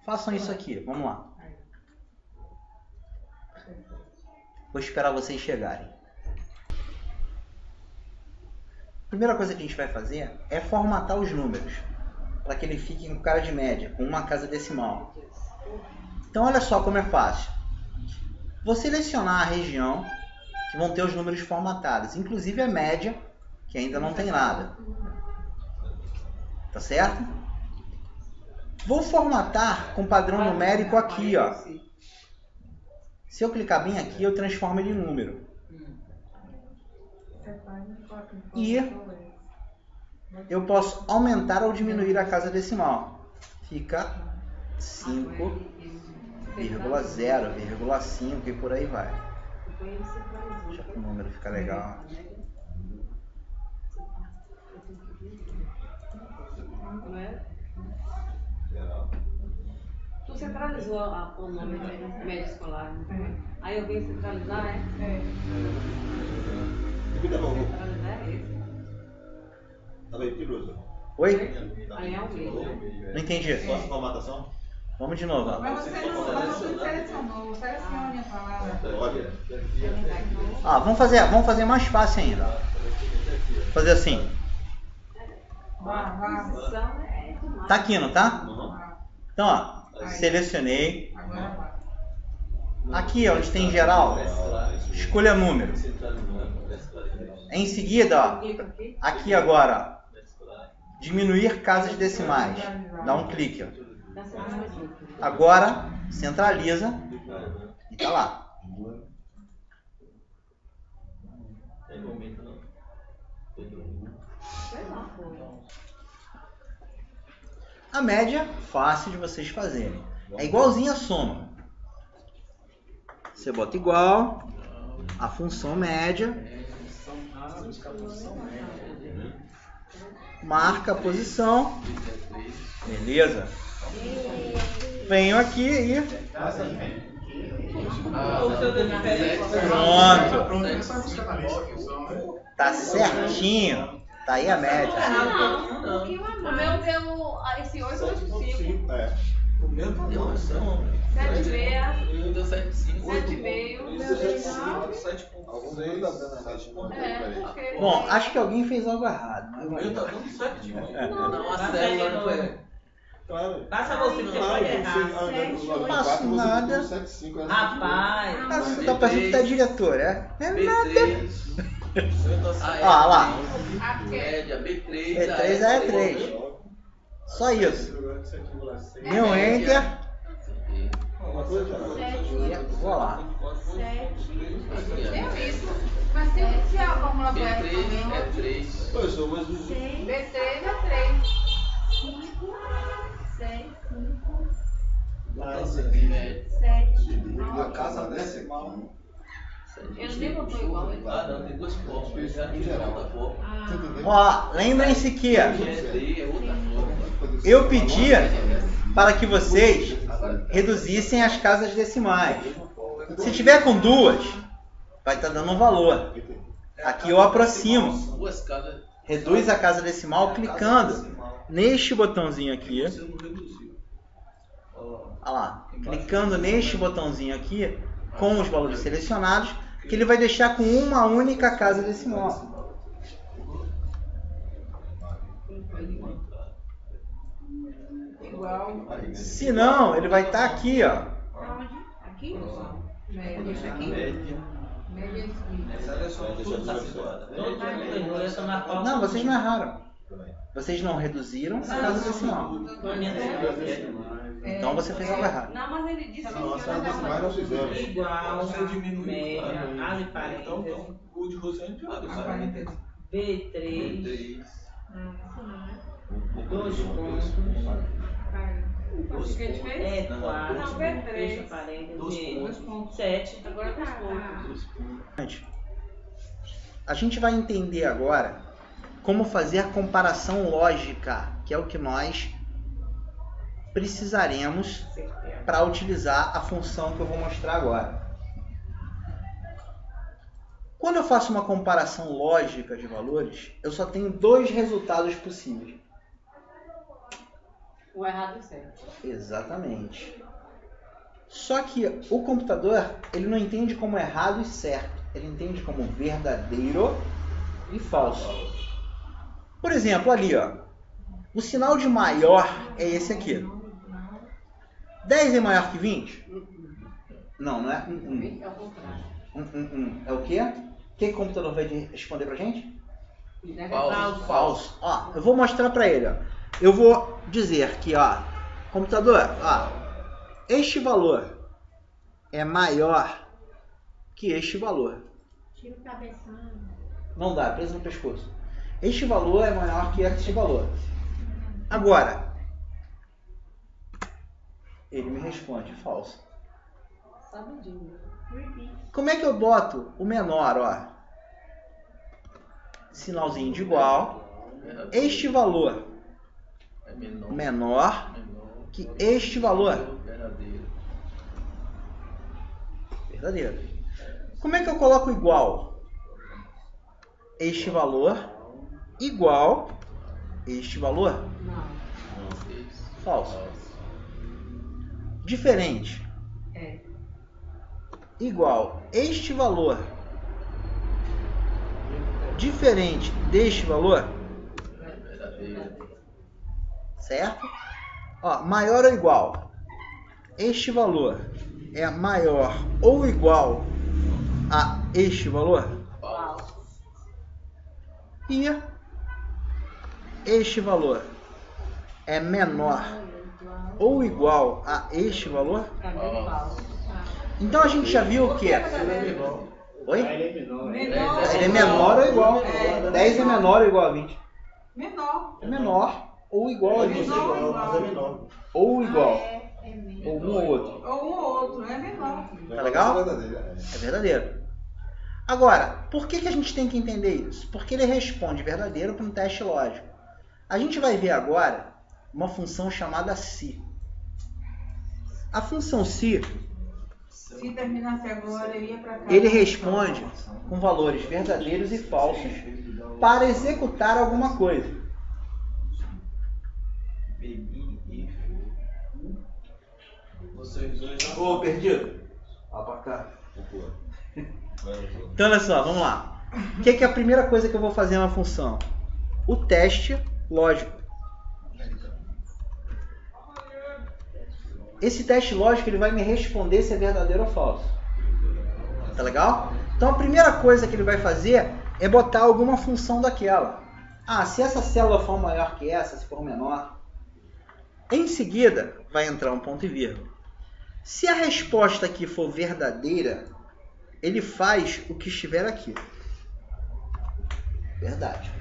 Façam isso aqui, vamos lá. Vou esperar vocês chegarem. A primeira coisa que a gente vai fazer é formatar os números, para que ele fique com cara de média, com uma casa decimal. Então olha só como é fácil. Vou selecionar a região que vão ter os números formatados, inclusive a média, que ainda não tem nada. Tá certo? Vou formatar com padrão numérico aqui, ó. Se eu clicar bem aqui, eu transformo ele em número. E eu posso aumentar ou diminuir a casa decimal. Fica 5,0,5 e por aí vai. Deixa o número ficar legal. Tu centralizou o nome de média escolar, né? Aí eu vim centralizar, é? Centralizar é esse. Oi? Aí é o mesmo, né? Não entendi. Só essa formatação? Vamos de novo. Ó. Mas você não selecionou. Selecione a palavra. Olha. Ó, vamos fazer mais fácil ainda. Fazer assim. Vá. Tá aqui, não tá? Então, ó, selecionei. Agora vai. Aqui, onde tem geral, escolha número. Em seguida, ó, aqui agora, ó, diminuir casas decimais. Dá um clique, ó. Agora, centraliza e tá lá. A média, fácil de vocês fazerem. É igualzinho a soma. Você bota igual a função média, marca a posição, beleza? Venho aqui e pronto. Tá certinho. Tá aí a média. Não, o meu deu esse 8 ou 5. O meu deu 7,5. deu 7,5. 7,5. Bom, acho que alguém fez algo errado. Mas O meu tá dando 7,5. Não, Não, a célula não é. Passa você, porque pode errar. não faço nada. Rapaz. Tá parecendo que tá diretor, é? É nada. B3. Ó, lá. Média, B3. B3 é 3. Só isso. Deu Enter. E vou lá. Mas se a fórmula B B3 é 3. B3 é 3. 5, 6, 5, 7, A casa decimal. Eu nem botou igual. Ah, não, tem duas formas. Já tem outra forma. Ó, lembrem-se que GD é outra forma. eu pedi para que vocês reduzissem as casas decimais. Se tiver com duas, vai estar dando um valor. Aqui eu aproximo. Duas casas. Reduz a casa decimal clicando neste botãozinho aqui. Você não reduziu. Olha lá. Clicando neste botãozinho aqui, com os valores selecionados, que ele vai deixar com uma única casa decimal. Igual. Se não, ele vai estar aqui, ó. Aonde? Aqui? Média. Isso aqui? Média Não, vocês não erraram. Vocês não reduziram a casa decimal. Então você fez algo errado. Não, mas ele disse que As decimais nós fizemos. Igual, média, abre Então, parênteses, o de Rosane já deu B3, 3. dois pontos, O que ele fez? é 4, Não, B3. fecha parênteses, Dois pontos, 7, Agora dois pontos. A gente vai entender agora como fazer a comparação lógica, que é o que nós precisaremos para utilizar a função que eu vou mostrar agora. Quando eu faço uma comparação lógica de valores, eu só tenho dois resultados possíveis. O errado e o certo. Exatamente. Só que o computador, ele não entende como errado e certo. Ele entende como verdadeiro e falso. Por exemplo, ali, ó. O sinal de maior é esse aqui. 10 é maior que 20? Não, não é? É o contrário. É o quê? O que o computador vai responder pra gente? Falso. Ó, eu vou mostrar pra ele, ó. Eu vou dizer que, ó, computador, ó, este valor é maior que este valor. Tira o cabeção. Não dá, preso no pescoço. Este valor é maior que este valor. Agora, ele me responde falso. Sabidinho. Como é que eu boto o menor, ó? Sinalzinho de igual. Este valor É menor. menor que este valor Verdadeiro. verdadeiro. Como é que eu coloco igual? Este valor igual este valor Não. falso. Diferente. É. Igual este valor diferente deste valor, Verdadeiro. certo? Ó, maior ou igual. Este valor é maior ou igual a este valor? Falso. E este valor é menor ou igual a este valor? Então a gente já viu o que é? Oi? Menor. Ele é menor ou igual? 10 é menor ou igual a 20? Menor. É menor ou igual a 20? Mas é menor. Ou igual. Ou um ou outro. Ou um ou outro, é menor. Tá legal? É verdadeiro. É verdadeiro. Agora, por que a gente tem que entender isso? Porque ele responde verdadeiro para um teste lógico. A gente vai ver agora uma função chamada se. A função se, Se terminasse agora, eu ia pra cá. ele responde com valores verdadeiros e falsos para executar alguma coisa. Vocês dois já Ô, perdido. Lá pra cá. Então, olha só, vamos lá. O que é a primeira coisa que eu vou fazer na função? O teste lógico. Esse teste lógico ele vai me responder se é verdadeiro ou falso. Tá legal? Então, a primeira coisa que ele vai fazer é botar alguma função daquela. Ah, se essa célula for maior que essa, se for menor. Em seguida, vai entrar um ponto e vírgula. Se a resposta aqui for verdadeira, ele faz o que estiver aqui. Verdade.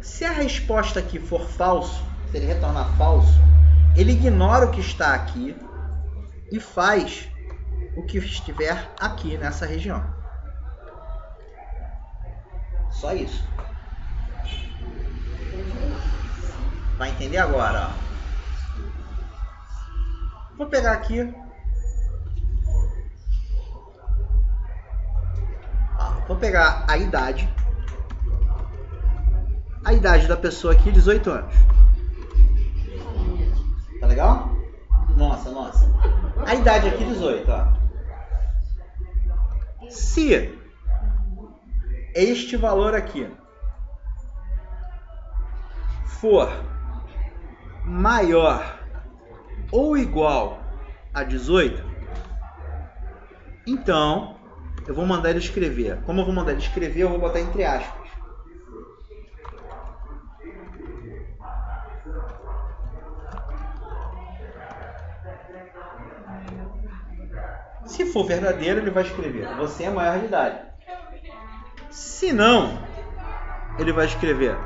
Se a resposta aqui for falso, se ele retornar falso, ele ignora o que está aqui e faz o que estiver aqui nessa região. Só isso. Vai entender agora, ó. Vou pegar aqui. Vou pegar a idade. A idade da pessoa aqui, 18 anos. Tá legal? Nossa. A idade aqui, 18, ó. Se este valor aqui for maior ou igual a 18, então eu vou mandar ele escrever. Como eu vou mandar ele escrever, eu vou botar entre aspas. Se for verdadeiro, ele vai escrever: você é maior de idade. Se não, ele vai escrever: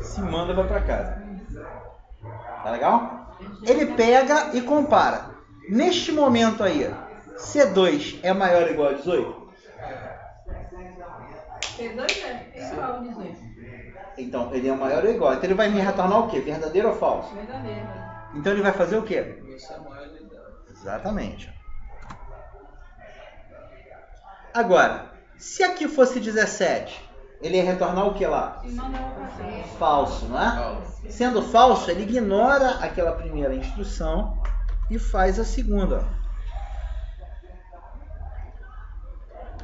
se manda, vai pra casa. Tá legal? Ele pega e compara. Neste momento aí, C2 é maior ou igual a 18? C2 é igual a 18. Então, ele é maior ou igual. Então, ele vai me retornar o quê? Verdadeiro ou falso? Verdadeiro. Então, ele vai fazer o quê? Você é maior de idade. Exatamente. Agora, se aqui fosse 17, ele ia retornar o que lá? Se não, não vai fazer. Falso, não é? Falso. Sendo falso, ele ignora aquela primeira instrução e faz a segunda.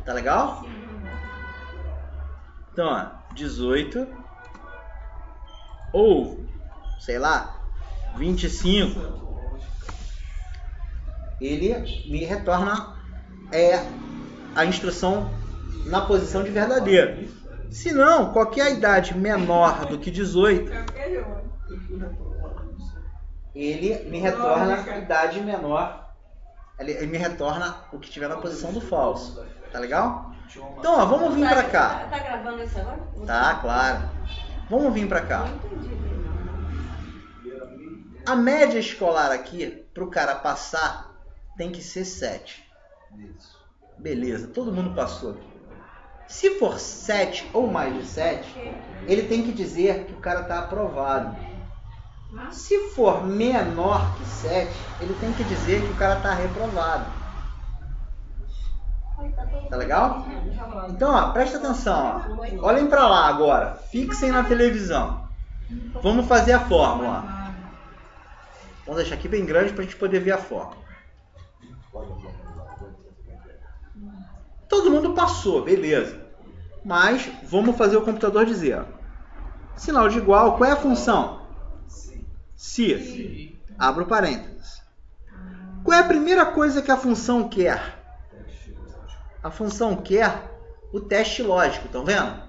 Tá legal? Então, ó, 18 ou, sei lá, 25, ele me retorna a instrução na posição de verdadeiro. Se não, qualquer idade menor do que 18, ele me retorna a idade menor. Ele me retorna o que estiver na posição do falso. Tá legal? Então, ó, vamos vir pra cá. Tá gravando isso agora? Tá, claro. Vamos vir pra cá. Não entendi. A média escolar aqui, para o cara passar, tem que ser 7. Beleza, todo mundo passou aqui. Se for 7 ou mais de 7, ele tem que dizer que o cara está aprovado. Se for menor que 7, ele tem que dizer que o cara está reprovado. Tá legal? Então, ó, presta atenção. Ó. Olhem para lá agora. Fixem na televisão. Vamos fazer a fórmula. Vamos deixar aqui bem grande para a gente poder ver a forma. Todo mundo passou, beleza. Mas vamos fazer o computador dizer. Ó. Sinal de igual, qual é a função? Se. Abro parênteses. Qual é a primeira coisa que a função quer? A função quer o teste lógico, estão vendo?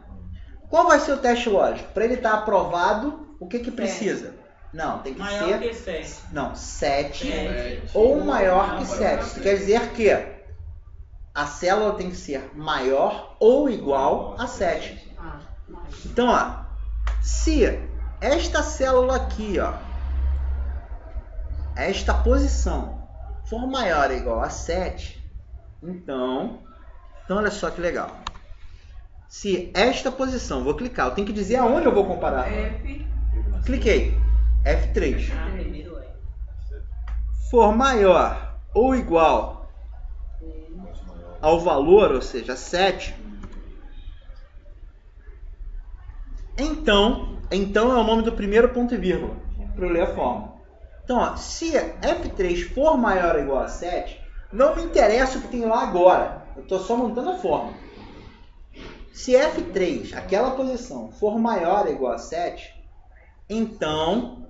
Qual vai ser o teste lógico? Para ele estar aprovado, o que que precisa? Não, tem que Maior ser... que 7. Não, 7 ou maior que 7. Isso quer dizer que a célula tem que ser maior ou igual a 7. Então, ó, se esta célula aqui, ó, esta posição for maior ou igual a 7, então olha só que legal. Se esta posição, vou clicar, eu tenho que dizer aonde eu vou comparar. Cliquei, F3. For maior ou igual ao valor, ou seja, 7, então é o nome do primeiro ponto e vírgula, para eu ler a forma. Então, ó, se F3 for maior ou igual a 7, não me interessa o que tem lá agora, eu estou só montando a forma. Se F3, aquela posição, for maior ou igual a 7, então,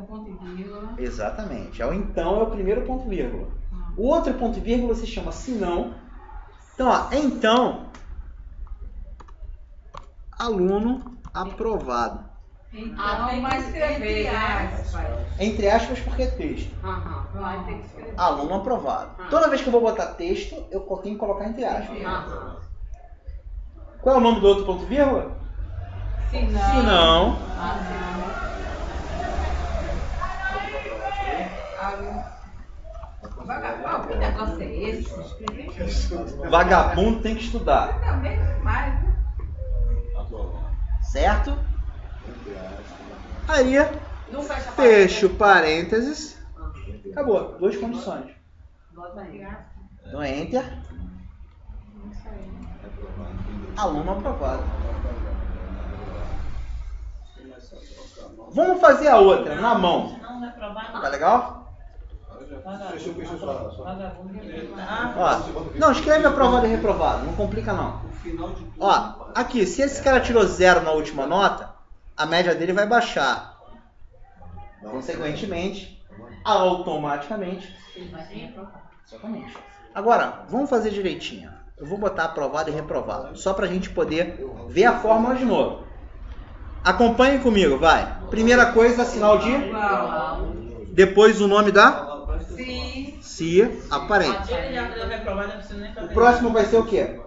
ponto e vírgula. Exatamente, então é o primeiro ponto e vírgula. O outro ponto e vírgula se chama se não. Então, ó, então, aluno aprovado. Então, vai escrever entre aspas. Entre aspas, porque é texto. Vai ter que escrever. Aluno aprovado. Toda vez que eu vou botar texto, eu tenho que colocar entre aspas. Qual é o nome do outro ponto e vírgula? Se não. Se não. Vagabundo, que negócio é esse? Vagabundo tem que estudar. Também mais, né? Certo? Aí, Não fecha fecho parênteses. Acabou. Duas condições. Bota aí. Então, Enter. Aluno aprovado. Vamos fazer a outra, na mão. Não reprovado. Tá legal? Fechou só. Ó, não, escreve aprovado e reprovado. Não complica, não. Ó, aqui, se esse cara tirou 0 na última nota, a média dele vai baixar. Consequentemente, automaticamente. Exatamente. Agora, vamos fazer direitinho. Eu vou botar aprovado e reprovado, só pra gente poder ver a fórmula de novo. Acompanhem comigo, vai. Primeira coisa, sinal de... Depois o nome da... Se aparente. Ele já deu reprovado, não precisa nem fazer. O próximo vai ser o quê?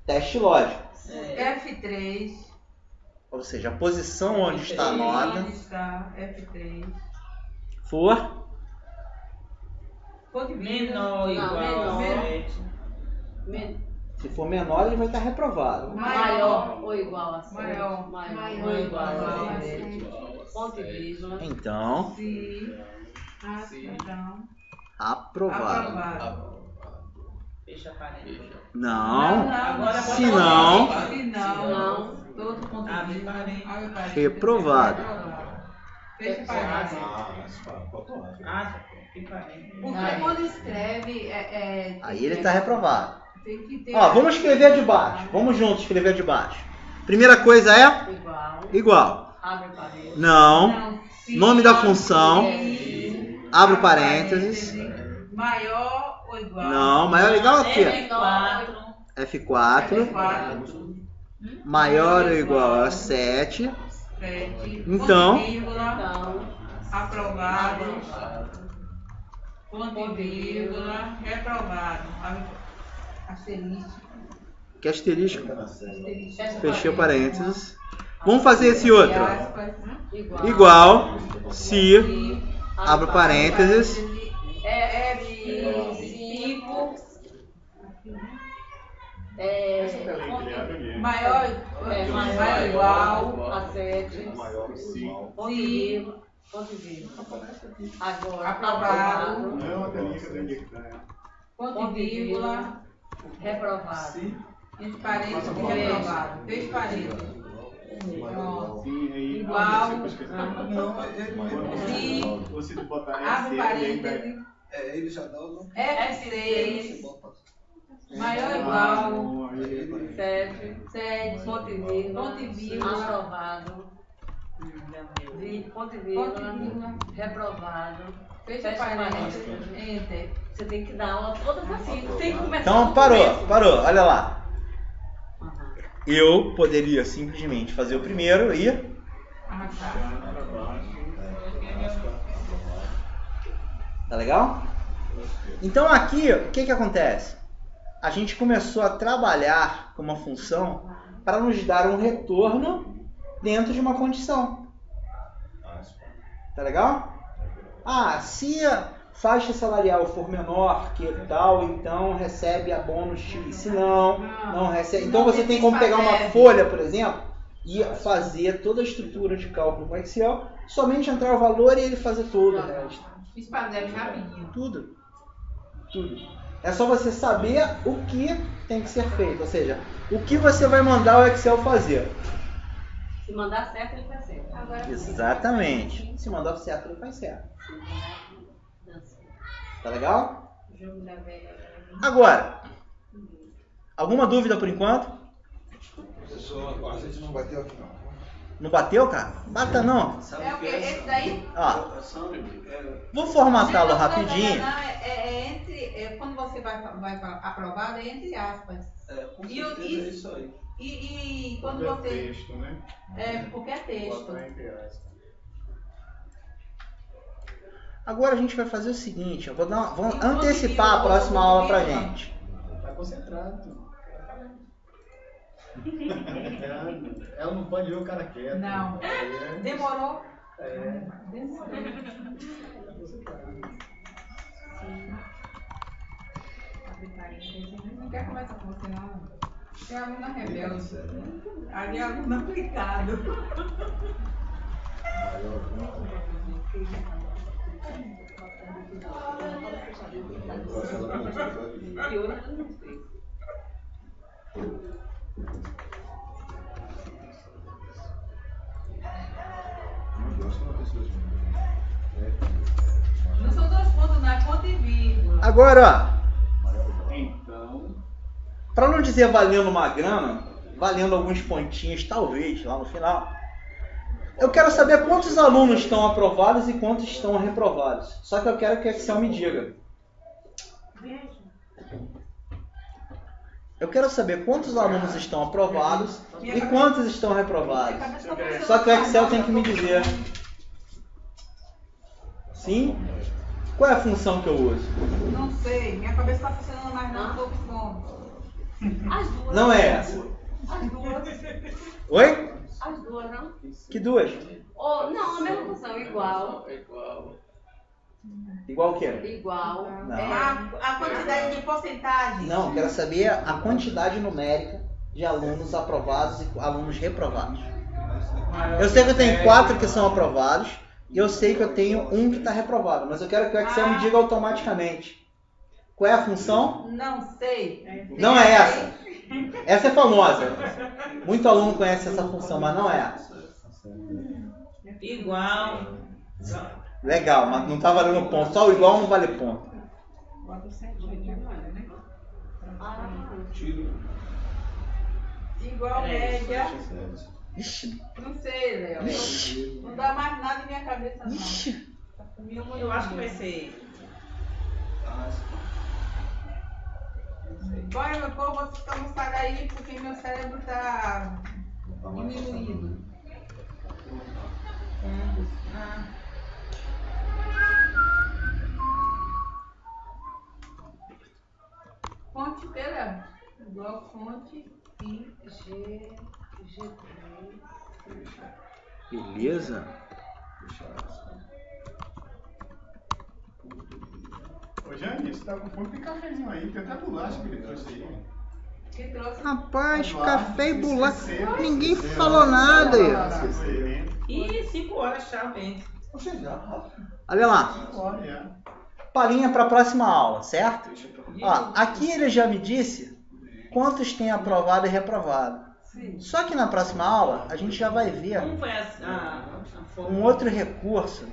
Teste lógico. F3. Ou seja, a posição onde está a nota. Onde está F3. For Menor ou igual a menor. 7. Se for menor, ele vai estar reprovado. Maior ou igual a 7. Maior. Maior ou igual a 7. Ponto e vírgula. Então, Se. Então. aprovado. Fecha a parede. Não. Agora Se não, Se não. Todo ponto de Abre vista. parede. Abre parede. reprovado. Fecha parede. Que parede. Porque quando escreve, Aí ele está reprovado. tem que ter. Ó, vamos escrever de baixo. Vamos juntos escrever de baixo. Primeira coisa é Igual. igual. Abre parede. Não. Se, Nome da função. se, Abre parênteses. Maior ou igual? Não, maior ou igual a quê? F4. F4. Maior ou igual a 7. 7. Então. Ponto e vírgula. Então, Aprovado. Ponto e vírgula. Reprovado. Asterístico. Que asterisco? Asterístico. Fechei o parênteses. Vamos fazer esse outro. ó. Aspas, né? Igual. Se. Abre parênteses. F5. Maior ou igual. A 7. Maior que Ponto e vírgula. Ponto e vírgula. Agora, Aprovado. Não, a telinha que eu tenho que Ponto e vírgula. reprovado. Entre parênteses, reprovado. Fez parênteses. Sim, aí. Igual. Ou se tu botar Abre parênteses. ele já dá o F6. Maior ou igual. 7. Ponto e Ponto e vírgula. Aprovado. Ponto e vírgula. Reprovado. Fecha parênteses. Enter. Você tem que dar aula toda assim. Tem que começar. Então do parou, começo. olha lá. Aham. Eu poderia simplesmente fazer o primeiro e... Arrastar. Tá legal? Então aqui, o que acontece? A gente começou a trabalhar com uma função para nos dar um retorno dentro de uma condição. Tá legal? Ah, se a faixa salarial for menor que tal, então recebe bônus X. Se não, não recebe. Então você tem como pegar uma folha, por exemplo, e fazer toda a estrutura de cálculo com Excel, somente entrar o valor e ele fazer todo o resto. Fiz para débito rapidinho. Tudo. É só você saber o que tem que ser feito, ou seja, o que você vai mandar o Excel fazer. Se mandar certo, ele faz certo. Agora Exatamente. Se mandar certo, ele faz certo. Tá legal? jogo da velha. Agora, alguma dúvida por enquanto? Professor, a gente não bateu aqui não. Não bateu, cara? Bata não. É o que? Esse daí? Ó, vou formatá-lo rapidinho. Quando você vai aprovado, é entre aspas. Com certeza é isso aí. E quando Porque você... é texto, né? Porque é texto. Bota entre aspas. Agora a gente vai fazer o seguinte, eu vou antecipar a próxima aula pra gente. Tá concentrado. Ela não pode ver o cara quieto. Não. Demorou? Demorou. Não quer conversar com você, não. Você é aluna rebelde. Ali é aluna aplicado. E hoje eu não sei. Não são 2 pontos, não é ponto e vírgula. Agora, ó, Então, para não dizer valendo uma grana, valendo alguns pontinhos, talvez, lá no final, eu quero saber quantos alunos estão aprovados e quantos estão reprovados. Só que eu quero que o Excel me diga. Eu quero saber quantos alunos estão aprovados e quantos estão reprovados. Só que o Excel tem que me dizer. Sim? Qual é a função que eu uso? Não sei, minha cabeça está funcionando mais não, estou com fome. As duas. Não é essa. As duas. Oi? As duas, não? Que duas? Ou, não, a mesma função. Igual. Igual o quê? Igual. Não. A quantidade de porcentagem. Não, eu quero saber a quantidade numérica de alunos aprovados e alunos reprovados. Eu sei que eu tenho 4 que são aprovados e eu sei que eu tenho 1 que está reprovado, mas eu quero que o Excel me diga automaticamente. Qual é a função? Não sei. Não é essa. Essa é famosa. Muito aluno conhece essa função, mas não é essa. Igual. Legal, mas não está valendo ponto. Só o igual não vale ponto. Bota o 7 aqui agora, né? Igual média. Ixi. Não sei, Léo. Não dá mais nada em minha cabeça, não. Ixi. Eu acho que vai ser. Bora, meu povo, vamos sair daí porque meu cérebro está diminuído. Fonte inteira. Igual fonte e G3. Beleza. ô Jane, você tá com fome, tem cafezinho aí, tem até bolacha que ele trouxe aí. que trouxe. Rapaz, Eduardo, café e bolacha. esqueceu. Ninguém Esqueceu. falou nada aí. E 5 horas, tchau, gente. Olha lá. Olha, Palhinha para a próxima aula, certo? Ó, aqui ele já me disse quantos tem aprovado e reprovado. Sim. Só que na próxima aula a gente já vai ver Como foi a forma? um outro recurso.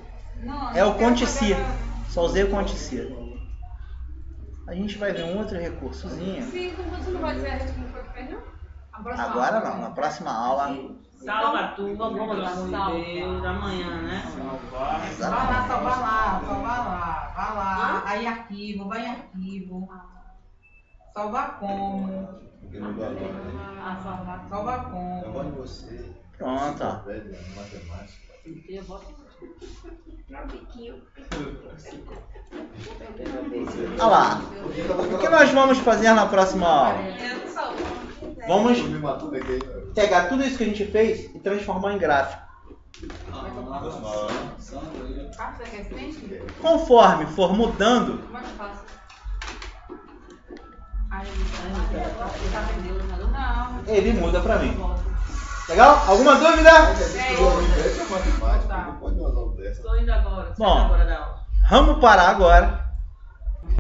Não, É o não quero Conte-Si. fazer- Só usei o Conte-Si. A gente vai ver um outro recursozinho. Sim, como você não vai dizer a gente como foi que fez, não? A próxima Agora aula. não, na próxima aula. Salva tudo, Então, vamos pelo lá, amor de salva. Deus, amanhã, né? Vai lá, só vai lá, vai lá. Aí arquivo, vai em arquivo. Salvar como. Porque não dá agora, né? Ah, salvar. Salvar Eu como. gosto de você. Pronto, ó. Enciclopédia, matemática. Eu boto. Olha lá. O que nós vamos fazer na próxima aula? Vamos Me matou daqui. pegar tudo isso que a gente fez e transformar em gráfico. Ah, você quer frente? Conforme for mudando, Como é que eu faço? Aí, Tá vendendo, não. ele muda pra mim. Legal? Alguma dúvida? Essa é matemática, não pode usar o dessa. Estou indo agora. Bom. Agora da aula. Vamos parar agora